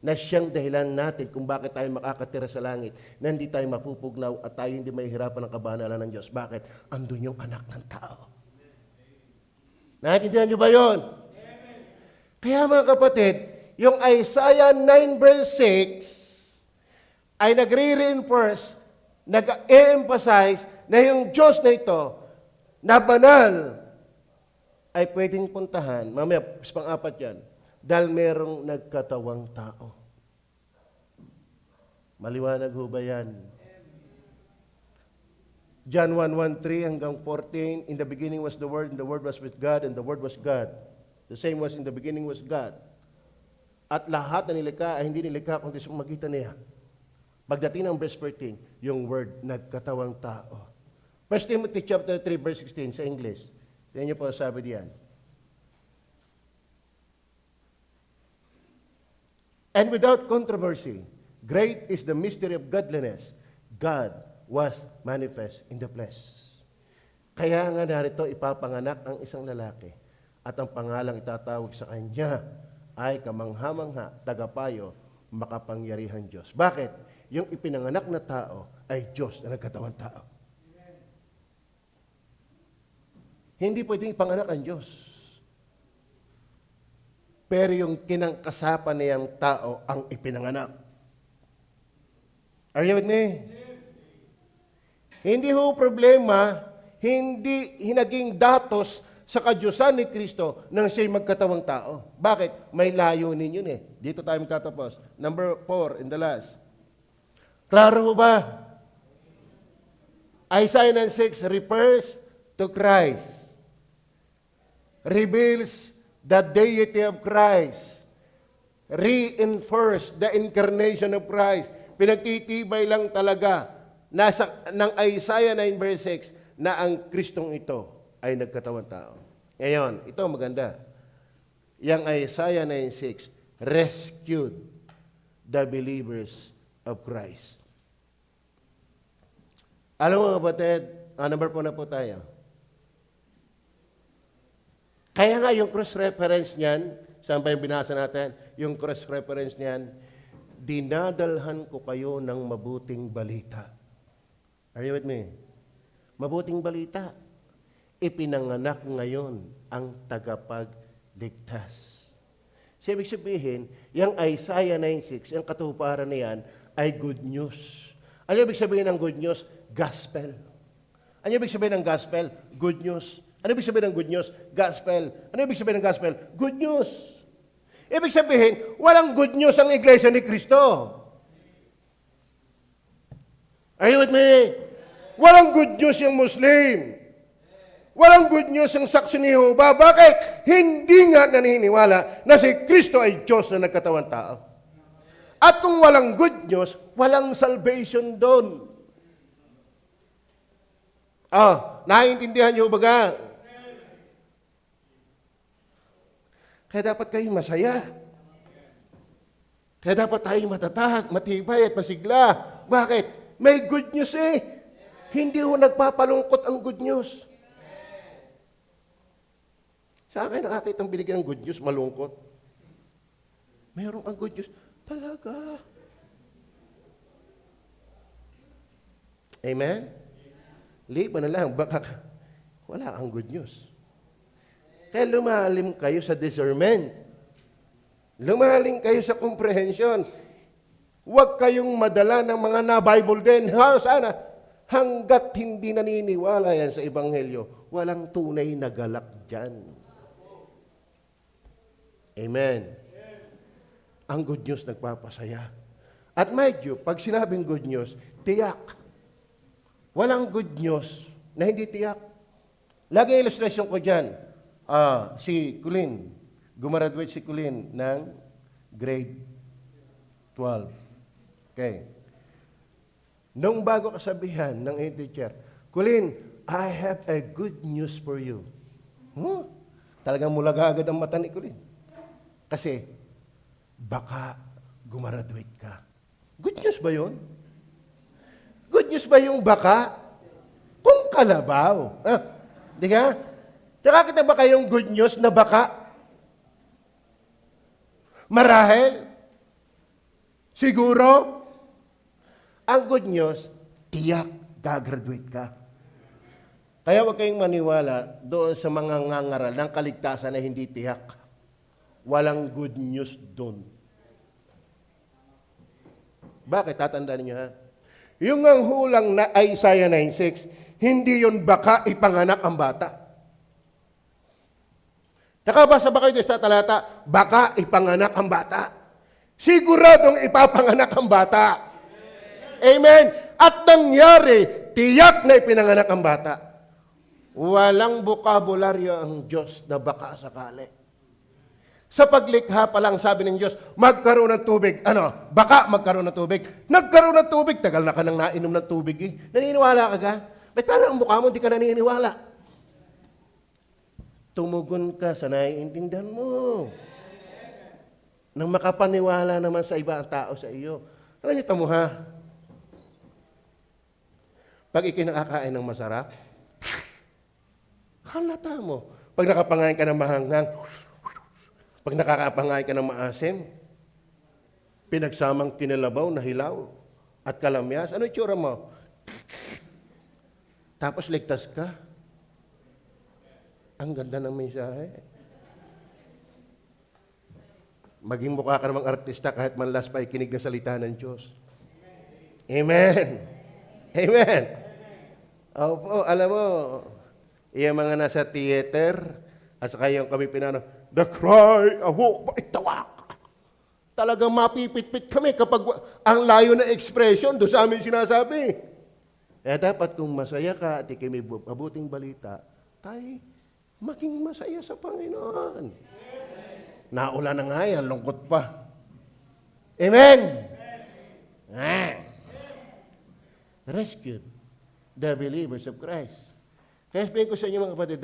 Na siyang dahilan natin kung bakit tayo makakatira sa langit, na hindi tayo mapupugnaw at tayo hindi mahihirapan ng kabanalan ng Diyos. Bakit? Andun yung anak ng tao. Naintindihan niyo ba yun? Kaya mga kapatid, yung Isaiah 9 verse 6 ay nagre-reinforce, nag-emphasize na yung Diyos na ito, na banal, ay pwedeng puntahan, mamaya, pang-4 yan, dahil merong nagkatawang tao. Maliwanag ho ba yan? John 1:13 hanggang 14, in the beginning was the Word, and the Word was with God, and the Word was God. The same was in the beginning was God. At lahat na nilikha ay hindi nilikha kundi sa magitan niya. Pagdating ng verse 14, yung Word, nagkatawang tao. 1 Timothy chapter 3, verse 16 sa English. Yan niyo po sabi diyan. And without controversy, great is the mystery of godliness. God was manifest in the flesh. Kaya nga narito ipapanganak ang isang lalaki at ang pangalang itatawag sa kanya ay kamangha-mangha, tagapayo, makapangyarihan Diyos. Bakit? Yung ipinanganak na tao ay Diyos na nagkatawang tao. Hindi pwedeng ipanganak ang Diyos. Pero yung kinangkasapan niyang tao ang ipinanganak. Are you with me? Hindi ho problema, hindi hinaging datos sa kadyusan ni Kristo nang siya'y magkatawang tao. Bakit? May layunin yun eh. Dito tayo magtatapos. Number 4 in the last. Klaro ho ba? Isaiah 9:6 refers to Christ. Reveals the deity of Christ. Reinforce the incarnation of Christ. Pinagtitibay lang talaga ng Isaiah 9 verse 6 na ang Kristong ito ay nagkatawang tao. Ngayon, ito maganda. Yang Isaiah 9:6 rescued the believers of Christ. Alam mo kapatid, number 4 na po tayo. Kaya nga yung cross-reference niyan, saan pa yung binasa natin? Yung cross-reference niyan, dinadalhan ko kayo ng mabuting balita. Are you with me? Mabuting balita. Ipinanganak ngayon ang tagapagligtas. So, ibig sabihin, yung Isaiah 9:6, yung katuparan na yan, ay good news. Ano ibig sabihin ng good news? Gospel. Ano ibig sabihin ng gospel? Good news. Ano ibig sabihin ng good news? Gospel. Ano ibig sabihin ng gospel? Good news. Ibig sabihin, walang good news ang iglesia ni Kristo. Are you with me? Walang good news yung Muslim. Walang good news yung saksi ni Jehovah. Bakit? Hindi nga naniniwala na si Kristo ay Diyos na nagkatawang tao. At kung walang good news, walang salvation doon. Naiintindihan niyo ba? Kaya dapat kayong masaya. Kaya dapat tayong matatag, matibay at masigla. Bakit? May good news eh. Hindi ho nagpapalungkot ang good news. Sa akin nakakita ang binigyan ng good news, malungkot. Mayroon ang good news. Talaga. Amen? Liban na lang, baka wala ang good news. Kaya lumalim kayo sa discernment. Lumalim kayo sa comprehension. Huwag kayong madala ng mga na-Bible din. Sana, hanggat hindi naniniwala yan sa Ebanghelyo, walang tunay na galak dyan. Amen. Ang good news nagpapasaya. At mind you, pag sinabing good news, tiyak. Walang good news na hindi tiyak. Lagi illustration ko dyan. Si Colin, gumaraduate si Colin ng grade 12. Okay. Nung bago kasabihan ng teacher, Colin, I have a good news for you. Talagang mulaga agad ang mata ni Colin. Kasi, baka gumaraduate ka. Good news ba yun? Good news ba yung baka? Kung kalabaw. Di ka? Nakakita ba kayong good news na baka? Marahil? Siguro? Ang good news, tiyak, gagraduate ka. Kaya huwag kayong maniwala doon sa mga ngangaral ng kaligtasan na hindi tiyak. Walang good news doon. Bakit? Tatandaan niyo ha? Yung ang hulang na Isaiah 9:6, hindi yun baka ipanganak ang bata. Nakabasa ba kayo sa talata? Baka ipanganak ang bata. Siguradong ipapanganak ang bata. Amen. At nangyari, tiyak na ipinanganak ang bata. Walang bokabularyo ang Diyos na baka sakali. Sa paglikha pa lang sabi ng Diyos, magkaroon ng tubig. Baka magkaroon ng tubig. Nagkaroon ng tubig. Tagal na ka nang nainom ng tubig eh. Naniniwala ka ka? Ba't parang ang mukha mo, hindi ka naniniwala? Tumugon ka sa naiintindihan mo. Nang makapaniwala naman sa iba ang tao sa iyo. Alam niyo tamo ha? Pag ikinakakain ng masarap, Halata mo. Pag nakapangain ka ng mahanghang, pag nakakapangain ka ng maasim, pinagsamang kinalabaw na hilaw at kalamyas, ano itsura mo? Tapos ligtas ka. Ang ganda ng mensahe. Maging mukha ka namang artista kahit manlas pa ikinig ng salita ng Diyos. Amen. Amen. Opo, alam mo, yung mga nasa theater, at saka yung kami pinano, the cry, aho, itawak. Talagang mapipit-pit kami kapag ang layo na expression doon sa amin sinasabi. Dapat kung masaya ka at ikay may mabuting balita, tayo maging masaya sa Panginoon. Naula na nga yan, lungkot pa. Amen? Rescued the believers of Christ. Kaya sabihin ko sa inyo mga kapatid,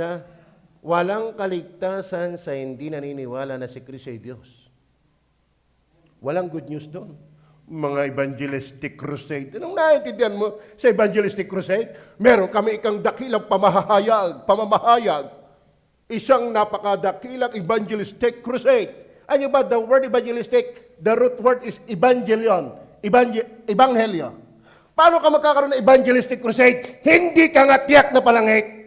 walang kaligtasan sa hindi naniniwala na si Kristo ay Diyos. Walang good news doon. Mga evangelistic crusade. Anong naiintindihan mo sa evangelistic crusade? Meron kami ikang dakilang pamamahayag. Isang napakadakilang evangelistic crusade. Ano ba the word evangelistic? The root word is evangelion. Ebanghelyo. Paano ka magkakaroon ng evangelistic crusade? Hindi ka nga tiyak na palangit.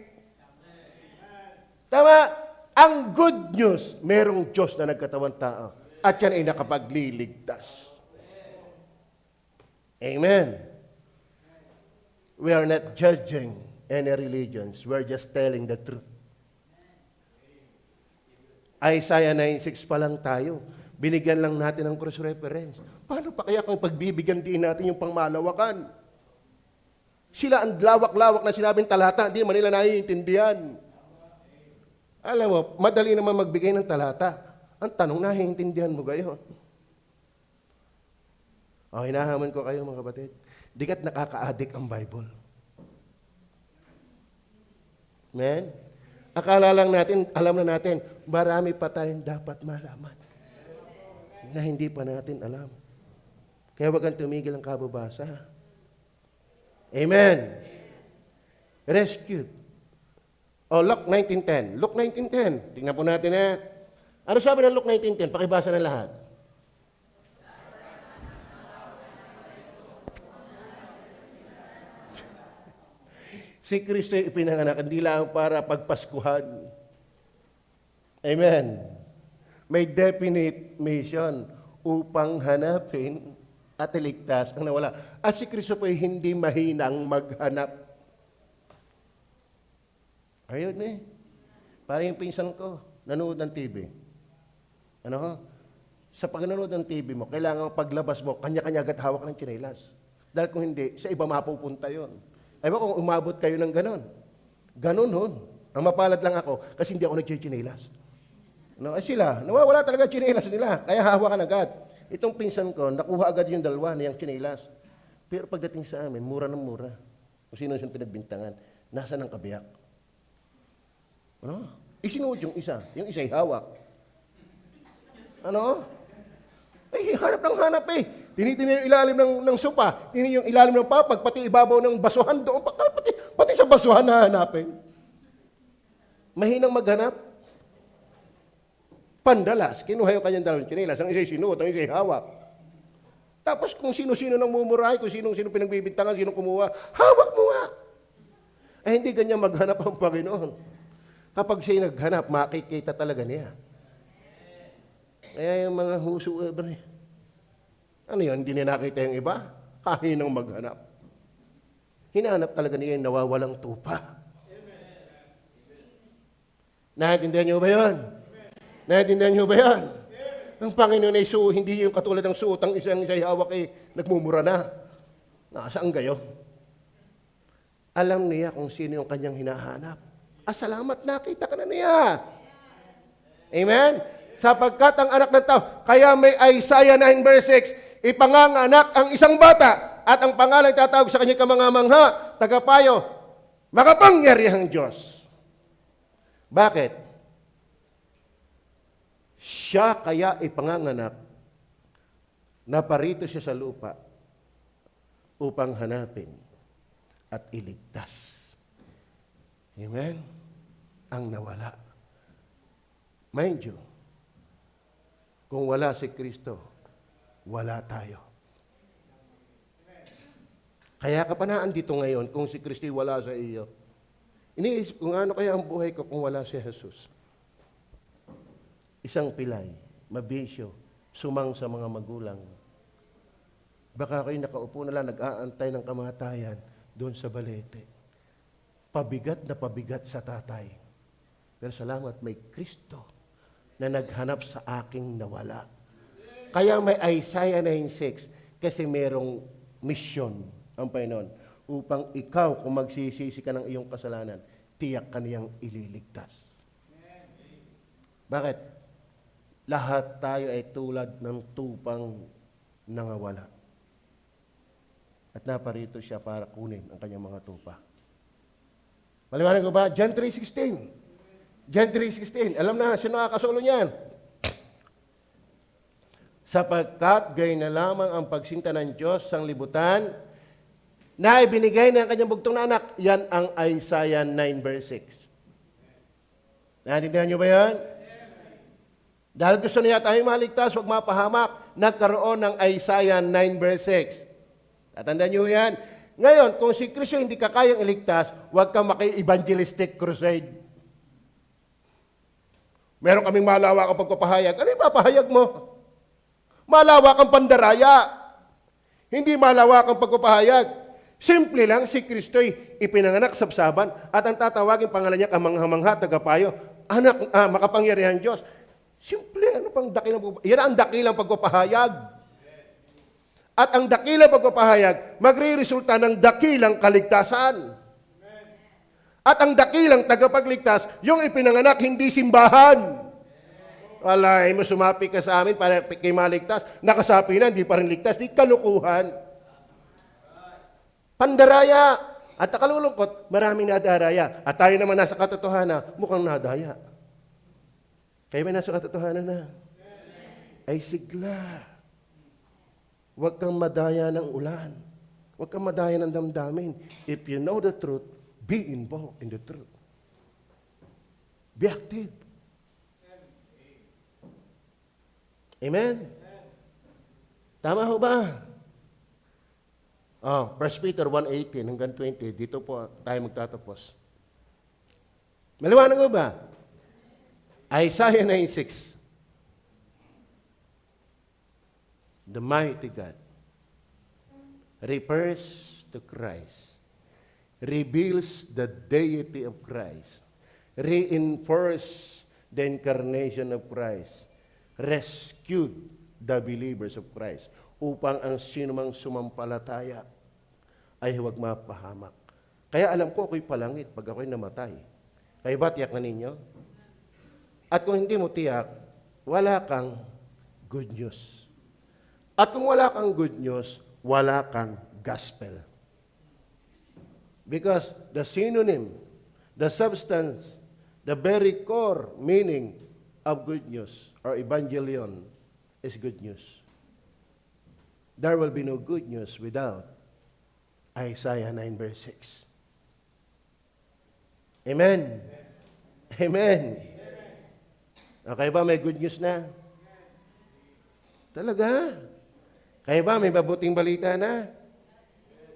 Tama? Ang good news, merong Diyos na nagkatawang tao. At yan ay nakapagliligtas. Amen. We are not judging any religions. We're just telling the truth. Isaiah 9:6 pa lang tayo. Binigyan lang natin ng cross reference. Paano pa kaya kung pagbibigyan din natin yung pangmalawakan? Sila ang lawak-lawak na sinabing talata, hindi naman nila naiintindihan. Alam mo, madali naman magbigay ng talata. Ang tanong, naiintindihan mo gayon? Hinahamon ko kayo mga kapatid. Di ka't nakaka-addict ang Bible. Amen? Akala lang natin, alam na natin, marami pa tayong dapat malaman na hindi pa natin alam. Kaya wag kang tumigil ang kababasa. Amen. Rescued. Luke 19:10. Luke 19:10. Tingnan po natin Ano sabi ng Luke 19:10? Pakibasa ng lahat. Si Kristo ay ipinanganak, hindi lang para pagpaskuhan. Amen. May definite mission upang hanapin at iligtas ang nawala. At si Kristo po ay hindi mahinang maghanap. Ayun Parang yung pinsan ko, nanood ng TV. Sa pag-nanood ng TV mo, kailangan paglabas mo, kanya-kanya agad hawak ng tsinelas. Dahil kung hindi, sa iba mapupunta yon. Ay ba kung umabot kayo ng ganon? Ganon nun. Ang mapalad lang ako, kasi hindi ako nagchichinelas. Sila, nawawala talaga tsinelas nila, kaya hawakan agad. Itong pinsan ko, nakuha agad yung dalawa niyang tsinelas. Pero pagdating sa amin, mura ng mura. Kung sino siyang pinagbintangan, nasa ng kabiyak. Isinuot yung isa ay hawak. Hanap ng hanap Tinitingnan yung ilalim ng sopa, tinitingnan yung ilalim ng papag, pati ibabaw ng basuhan doon, pati sa basuhan na hanapin. Mahinang maghanap. Pandalas, kinuha yung kanyang dalawang tsinelas, ang isa'y sinuot, ang isa'y hawak. Tapos kung sino-sino nang mumurahay, kung sino-sino pinagbibintangan, sino kumuha, hawak mo nga. Hindi ganyan maghanap ang Panginoon. Kapag siya'y naghanap, makikita talaga niya. Kaya yung mga whosoever, ano yun, hindi niya nakita yung iba? Kahinang maghanap. Hinahanap talaga niya yung nawawalang tupa. Naintindihan niyo ba yun? Naintindihan niyo ba yan? Ang Panginoon ay hindi yung katulad ng suot, ang isa'y hawak nagmumura na. Nasaan kayo? Alam niya kung sino yung kanyang hinahanap. Salamat, nakita ka na niya. Amen? Sapagkat ang anak ng tao, kaya may Isaiah 9 verse 6, ipanganganak ang isang bata at ang pangalan tatawag sa kanya kamangamangha, tagapayo, makapangyarihang Diyos. Bakit? Siya kaya ipanganganak, naparito siya sa lupa upang hanapin at iligtas. Amen? ang nawala. Mind you, kung wala si Kristo, wala tayo. Kaya ka pa na andito ngayon kung si Kristo wala sa iyo. Iniisip ko, ano kaya ang buhay ko kung wala si Jesus? Isang pilay, mabisyo, sumang sa mga magulang. Baka kayo nakaupo na lang, nag-aantay ng kamatayan doon sa balete. Pabigat na pabigat sa tatay. Pero salamat, may Kristo na naghanap sa aking nawala. Kaya may Isaiah 9:6 kasi merong mission ang Panginoon upang ikaw, kung magsisisi ka ng iyong kasalanan, tiyak ka niyang ililigtas. Bakit? Lahat tayo ay tulad ng tupang nangawala. At naparito siya para kunin ang kanyang mga tupa. Maliwanag ko ba? John 3:16. John 3:16. Alam na, sino nakakasulo niyan? Sapagkat gayon na lamang ang pagsinta ng Diyos sa libutan na ibinigay ng kanyang bugtong na anak. Yan ang Isaiah 9:6. Naintindihan niyo ba yan? Dahil gusto niya tayo maligtas, huwag mapahamak, nagkaroon ng Isaiah 9:6. Tatandaan niyo yan. Ngayon, kung si Kristo hindi ka kayang iligtas, huwag kang maki-evangelistic crusade. Meron kaming malawak ang pagpapahayag. Ano yung papahayag mo? Malawak ang pandaraya. Hindi malawak ang pagpapahayag. Simple lang, si Kristo'y ipinanganak sa sabsaban at ang tatawagin pangalan niya kamangha-mangha, tagapayo, anak, makapangyarihan Diyos. Simple, ano pang dakilang pagpapahayag? Yan ang dakilang pagpapahayag. At ang dakilang pagpapahayag, magre-resulta ng dakilang kaligtasan. At ang dakilang tagapagligtas, yung ipinanganak, hindi simbahan. Walay mo, sumapi ka sa amin para kay maligtas. Nakasapi na, hindi pa rin ligtas. Di kalukuhan. Pandaraya. At nakalulungkot, maraming nadaraya. At tayo naman nasa katotohanan, mukhang nadaya. Kayo may nasa katotohanan na? Ay sigla. Huwag kang madaya ng ulan. Huwag kang madaya ng damdamin. If you know the truth, be involved in the truth. Be active. Amen? Tama ho ba? 1 Peter 1:18 hanggang 20. Dito po tayo magtatapos. Maliwanag ho ba? Isaiah 9:6. The mighty God refers to Christ, reveals the deity of Christ, reinforces the incarnation of Christ, rescued the believers of Christ, upang ang sinumang sumampalataya ay huwag mapahamak. Kaya alam ko ako'y palangit pag ako'y namatay. Kayo ba tiyak na ninyo? At kung hindi mo tiyak, wala kang good news. At kung wala kang good news, wala kang gospel. Because the synonym, the substance, the very core meaning of good news or evangelion is good news. There will be no good news without Isaiah 9:6. Amen. Amen. Okay ba? May good news na? Talaga? Kaya ba? May mabuting balita na?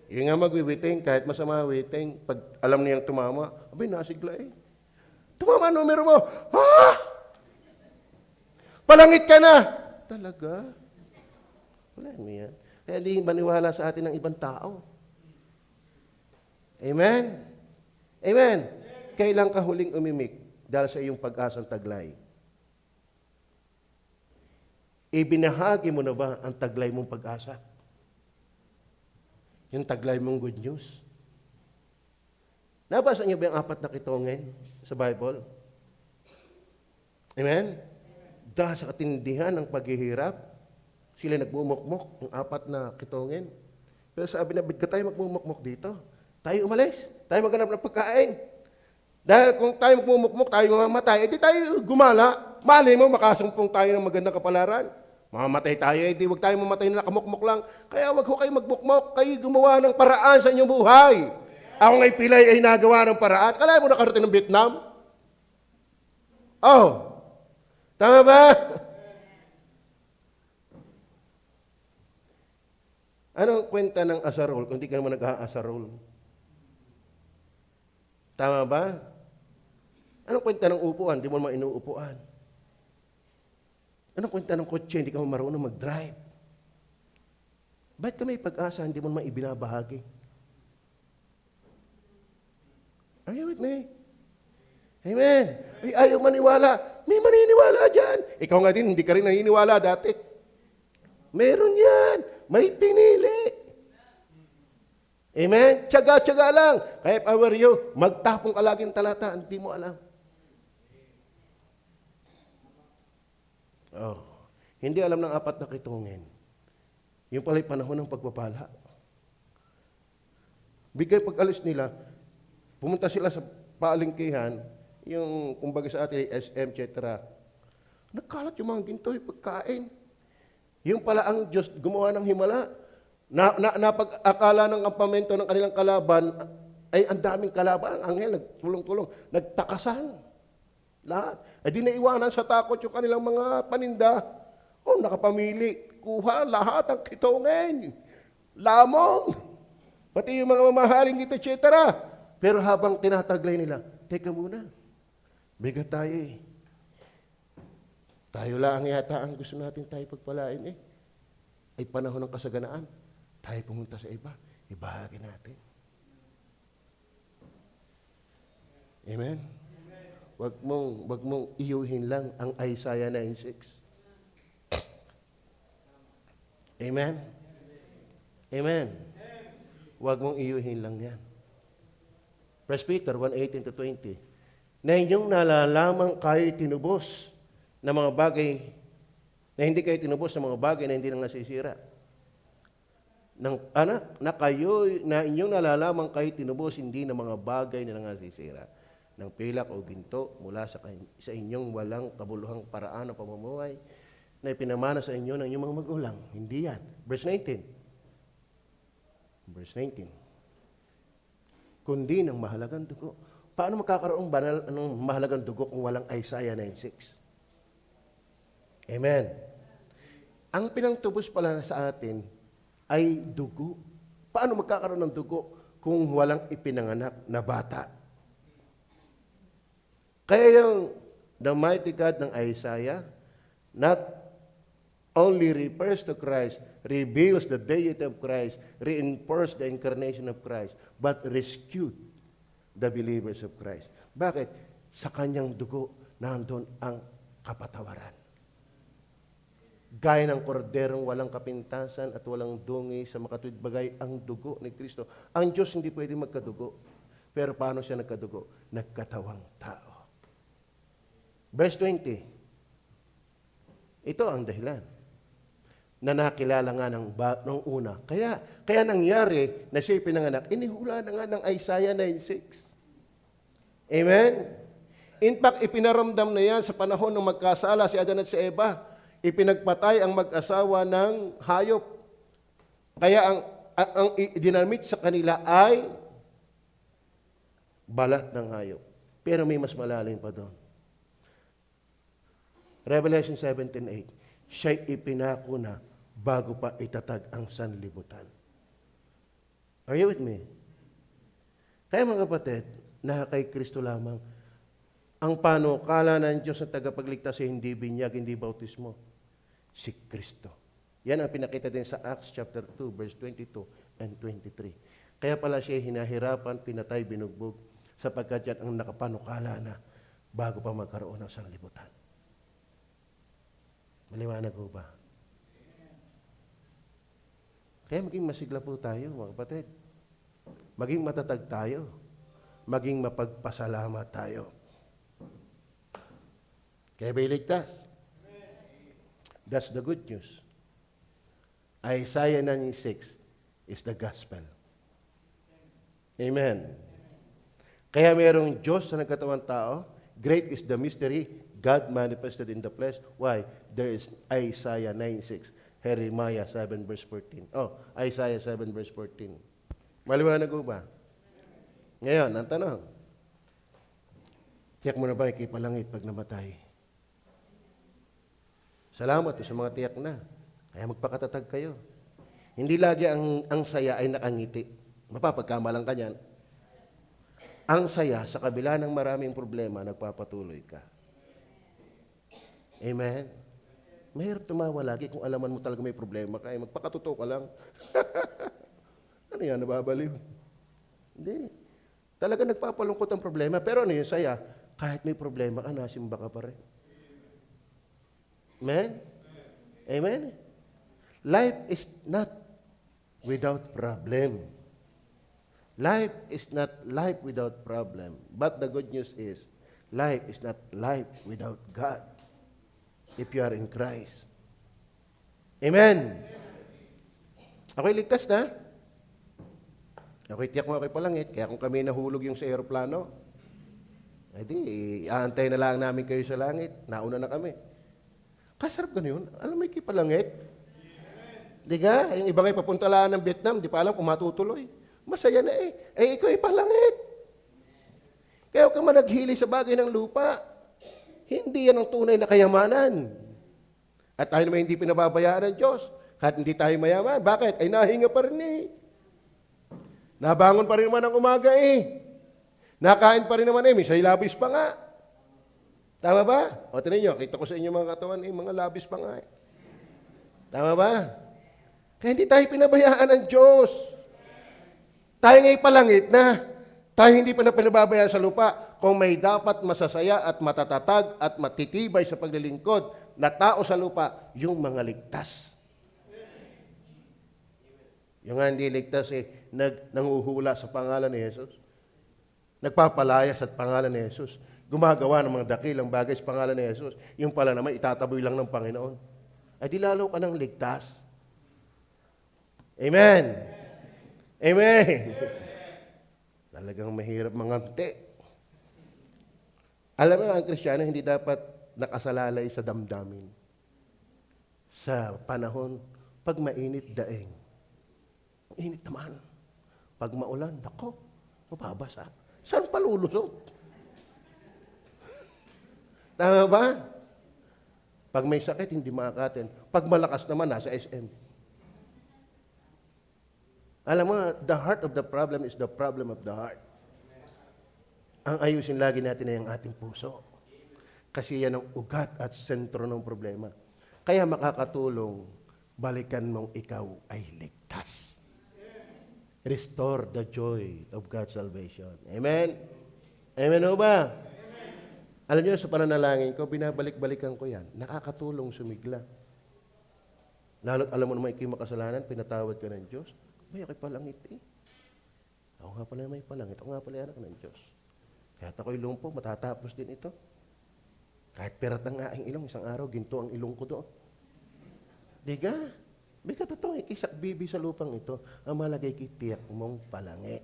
Yung nga magwiwiting, kahit masama witing, pag alam niyang tumama, abay, nasigla eh. Tumama numero mo. Ha? Palangit ka na. Talaga? Wala mo yan. Kaya di maniwala sa atin ng ibang tao. Amen? Amen? Kailan ka huling umimik dahil sa iyong pag-asang taglay? Ibinahagi mo na ba ang taglay mong pag-asa? Yung taglay mong good news? Nabasa niyo ba yung 4 na kitongin sa Bible? Amen? Dahil sa katindihan ng paghihirap, sila nagmumukmok, ang 4 na kitongin. Pero sabi na, ba't ka tayo magmumukmok dito? Tayo umalis. Tayo maghanap ng pagkain. Dahil kung tayo magmumukmok, tayo mamamatay, edi tayo gumala. Mali mo, makasumpong tayo ng magandang kapalaran. Mamamatay tayo, edi huwag tayo mamatay na nakamukmok lang. Kaya huwag ho kayo magmukmok, kayo gumawa ng paraan sa inyong buhay. Ako nga'y pilay ay nagawa ng paraan. Kala mo nakarating ng Vietnam? Oh, tama ba? Anong kwenta ng asarol kung di ka naman nag-aasarol? Tama ba? Anong kwenta ng upuan? Di mo naman inuupuan. Anong kwenta ng kotse? Hindi ka marunong mag-drive. Ba't ka may pag-asa? Hindi mo naman ibinabahagi. Are you with me? Amen. Ay, ayaw maniwala. May maniniwala dyan. Ikaw nga din, hindi ka rin naniniwala dati. Meron yan. May pinili. Amen? Tiyaga-tiyaga lang. Kaya if I were you, magtapong ka laging talata. Hindi mo alam. Oh, hindi alam ng apat na kitungin. Yung pala'y panahon ng pagpapala. Bigay pag-alis nila, pumunta sila sa palengkehan, yung kumbaga sa atin, SM, etc. Nagkalat yung mga ginto, yung pagkain. Yung pala ang Diyos gumawa ng himala. Napag-akala ng kampamento ng kanilang kalaban, ay ang daming kalaban, ang anghel, nagtulong-tulong, nagtakasan. Lahat. Ay di naiwanan sa takot yung kanilang mga paninda. Oh, nakapamili. Kuha lahat ang kitungin. Lamong. Pati yung mga mamahaling ito, etc. Pero habang tinataglay nila, teka muna. Bigat tayo eh. Tayo lang yata ang gusto natin tayo pagpalain eh. Ay panahon ng kasaganaan. Tayo pumunta sa iba. Ibahagi natin. Amen? Wag mong iyuhin lang ang Isaiah 9:6. Amen? Amen? Wag mong iyuhin lang yan. 1 Peter 1:18-20. Na inyong nalalamang kayo tinubos na mga bagay, na hindi kayo tinubos ng mga bagay na hindi nang nasisira. Na inyong nalalamang kayo tinubos hindi ng mga bagay na nasisira. Ng pilak o ginto mula sa inyong walang kabuluhang paraan ng pamumuhay na ipinamana sa inyo ng inyong mga magulang. Hindi yan. Verse 19. Verse 19. Kundi ng mahalagang dugo. Paano makakaroon ng mahalagang dugo kung walang Isaiah 9:6? Amen. Ang pinangtubos pala sa atin ay dugo. Paano magkakaroon ng dugo kung walang ipinanganak na bata? Kaya yung the mighty God ng Isaiah not only refers to Christ, reveals the deity of Christ, reinforces the incarnation of Christ, but rescued the believers of Christ. Bakit? Sa kanyang dugo, nandun ang kapatawaran. Gaya ng korderong walang kapintasan at walang dungi sa makatuwid bagay ang dugo ni Kristo. Ang Diyos hindi pwede magkadugo. Pero paano siya nagkadugo? Nagkatawang tao. Verse 20. Ito ang dahilan na nakilala nga ng una. Kaya nangyari na siya pinanganak, inihula na nga ng Isaiah 9:6. Amen? In fact, ipinaramdam na yan sa panahon ng magkasala si Adan at si Eva. Ipinagpatay ang mag-asawa ng hayop. Kaya ang dinamit sa kanila ay balat ng hayop. Pero may mas malalim pa doon. Revelation 17:8. Siya'y ipinako na bago pa itatag ang sanlibutan. Are you with me? Kaya mga kapatid, na kay Kristo lamang, ang panukala ng Diyos na tagapagligtas ay hindi binyag, hindi bautismo. Si Kristo. Yan ang pinakita din sa Acts chapter 2, verse 22 and 23. Kaya pala siya hinahirapan, pinatay, binugbog, sapagkat yan ang nakapanukala na bago pa magkaroon ng sanlibutan. Maliwanag po ba? Kaya maging masigla po tayo, mga kapatid. Maging matatag tayo. Maging mapagpasalamat tayo. Kaya ba iligtas? That's the good news. Isaiah 9:6 is the gospel. Amen. Kaya mayroong Diyos na nagkatawang tao. Great is the mystery. God manifested in the flesh. Why? There is Isaiah 9:6. Jeremiah 7 verse 14. Oh, Isaiah 7 verse 14. Maliwanag ko ba? Ngayon, ang tanong. Tiyak mo na ba ikipalangit pag namatay? Salamat sa mga tiyak na. Kaya magpakatatag kayo. Hindi lagi ang saya ay nakangiti. Mapapagkamalang ka niyan. Ang saya, sa kabila ng maraming problema, nagpapatuloy ka. Amen? Mahirap tumawa lagi kung alaman mo talaga may problema ka. Magpakatotoo ka lang. Ano yan, nababaliw? Hindi. Talaga nagpapalungkot ang problema. Pero ano yung saya? Kahit may problema ka, nasimba ka pa rin. Amen? Amen? Life is not without problem. Life is not life without problem. But the good news is, life is not life without God. If you are in Christ. Amen? Ako'y ligtas na. Ako'y tiyak mo ako'y palangit. Kaya kung kami nahulog yung sa aeroplano, edi, aantay na lang namin kayo sa langit. Nauna na kami. Kasarap ganun yun. Alam mo, ikipalangit. Di ka? Yung iba ngayon papunta lang ng Vietnam, di pa alam kung matutuloy. Masaya na eh. Eh, ikaw ay palangit. Kaya huwag ka managhili sa bagay ng lupa. Hindi yan ang tunay na kayamanan. At tayo naman hindi pinababayaan ng Diyos. Kahit hindi tayo mayaman. Bakit? Ay nahinga pa rin eh. Nabangon pa rin naman ang umaga eh. Nakain pa rin naman eh. May labis pa nga. Tama ba? O tinan nyo, kita ko sa inyo mga katawan eh, mga labis pa nga eh. Tama ba? Kaya hindi tayo pinabayaan ng Diyos. Tayo ngayong palangit na, tayo hindi pa na pinababayaan sa lupa kung may dapat masasaya at matatatag at matitibay sa paglilingkod na tao sa lupa, yung mga ligtas. Yung nga hindi ligtas eh, nanguhula sa pangalan ni Jesus. Nagpapalayas sa pangalan ni Jesus. Gumagawa ng mga dakilang bagay sa pangalan ni Jesus. Yung pala naman, itataboy lang ng Panginoon. Ay di lalo ka ng ligtas. Amen. Amen. Talagang mahirap mangante. Alam mo, ang Kristiyano hindi dapat nakasalalay sa damdamin. Sa panahon, pag mainit, daing. Init naman. Pag maulan, nako, mababasa. Saan palulusot? Tama ba? Pag may sakit, hindi makakatin. Pag malakas naman, nasa SM. Alam mo, the heart of the problem is the problem of the heart. Ang ayusin lagi natin ay ang ating puso. Kasi yan ang ugat at sentro ng problema. Kaya makakatulong, balikan mong ikaw ay ligtas. Restore the joy of God's salvation. Amen? Amen o ba? Amen. Alam niyo, sa pananalangin ko, binabalik-balikan ko yan. Nakakatulong sumigla. Lalo't alam mo naman ikaw makasalanan, pinatawad ka ng Diyos. May ako'y palangit eh. Ako nga pala may palangit. Ako nga pala anak ng Diyos. Kahit ako'y lumpo, matatapos din ito. Kahit pirat ang aking ilong, isang araw, ginto ang ilong ko doon. Diga? May katotoo, ikisak bibi sa lupang ito, ang malagay kitiyak mong palangit.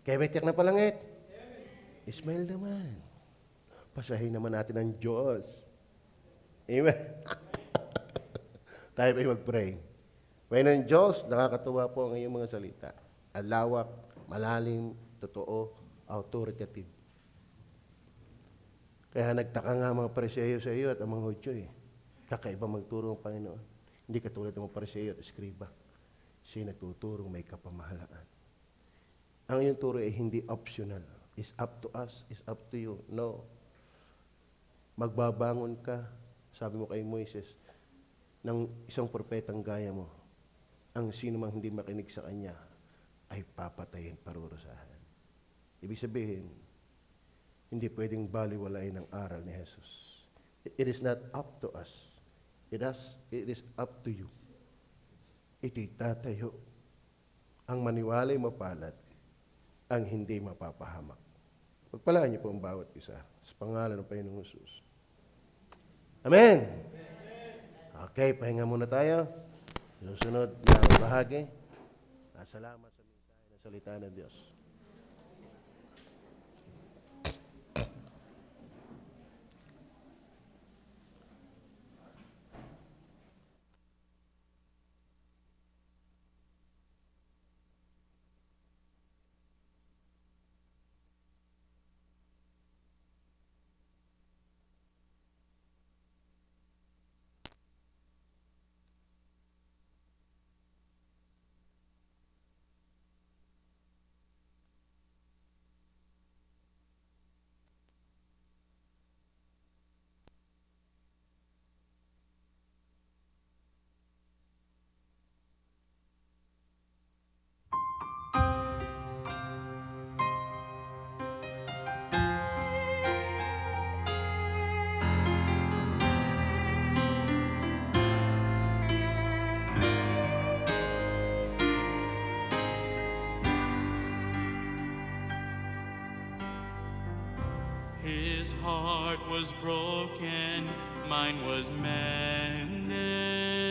Kaya may tiyak na palangit? Ismail naman. Pasahin naman natin ang Diyos. Amen? Tayo ba'y mag-pray? Panginoon Diyos, nakakatuwa po ang iyong mga salita. Alawak, malalim, totoo, authoritative. Kaya nagtaka nga mga Pariseyo sa iyo at ang mga Hudyo eh. Kakaiba magturo ng Panginoon. Hindi katulad ng mga Pariseyo at Eskriba. Siya nagtuturong may kapamahalaan. Ang iyong turo ay hindi optional. It's up to us, it's up to you. No. Magbabangon ka, sabi mo kay Moises, ng isang propetang gaya mo. Ang sino mang hindi makinig sa kanya ay papatayin, parurusahan. Ibig sabihin, hindi pwedeng baliwalain ang aral ni Jesus. It is not up to us. It is up to you. Ito'y tatayo. Ang maniwalay mapalad, ang hindi mapapahamak. Pagpalaan niyo po ang bawat isa sa pangalan ng Panginoong Jesus. Amen! Okay, pahinga muna tayo. Susunod na bahagi. Salamat sa mensahe ng salita ng Diyos. his heart was broken, mine was mended.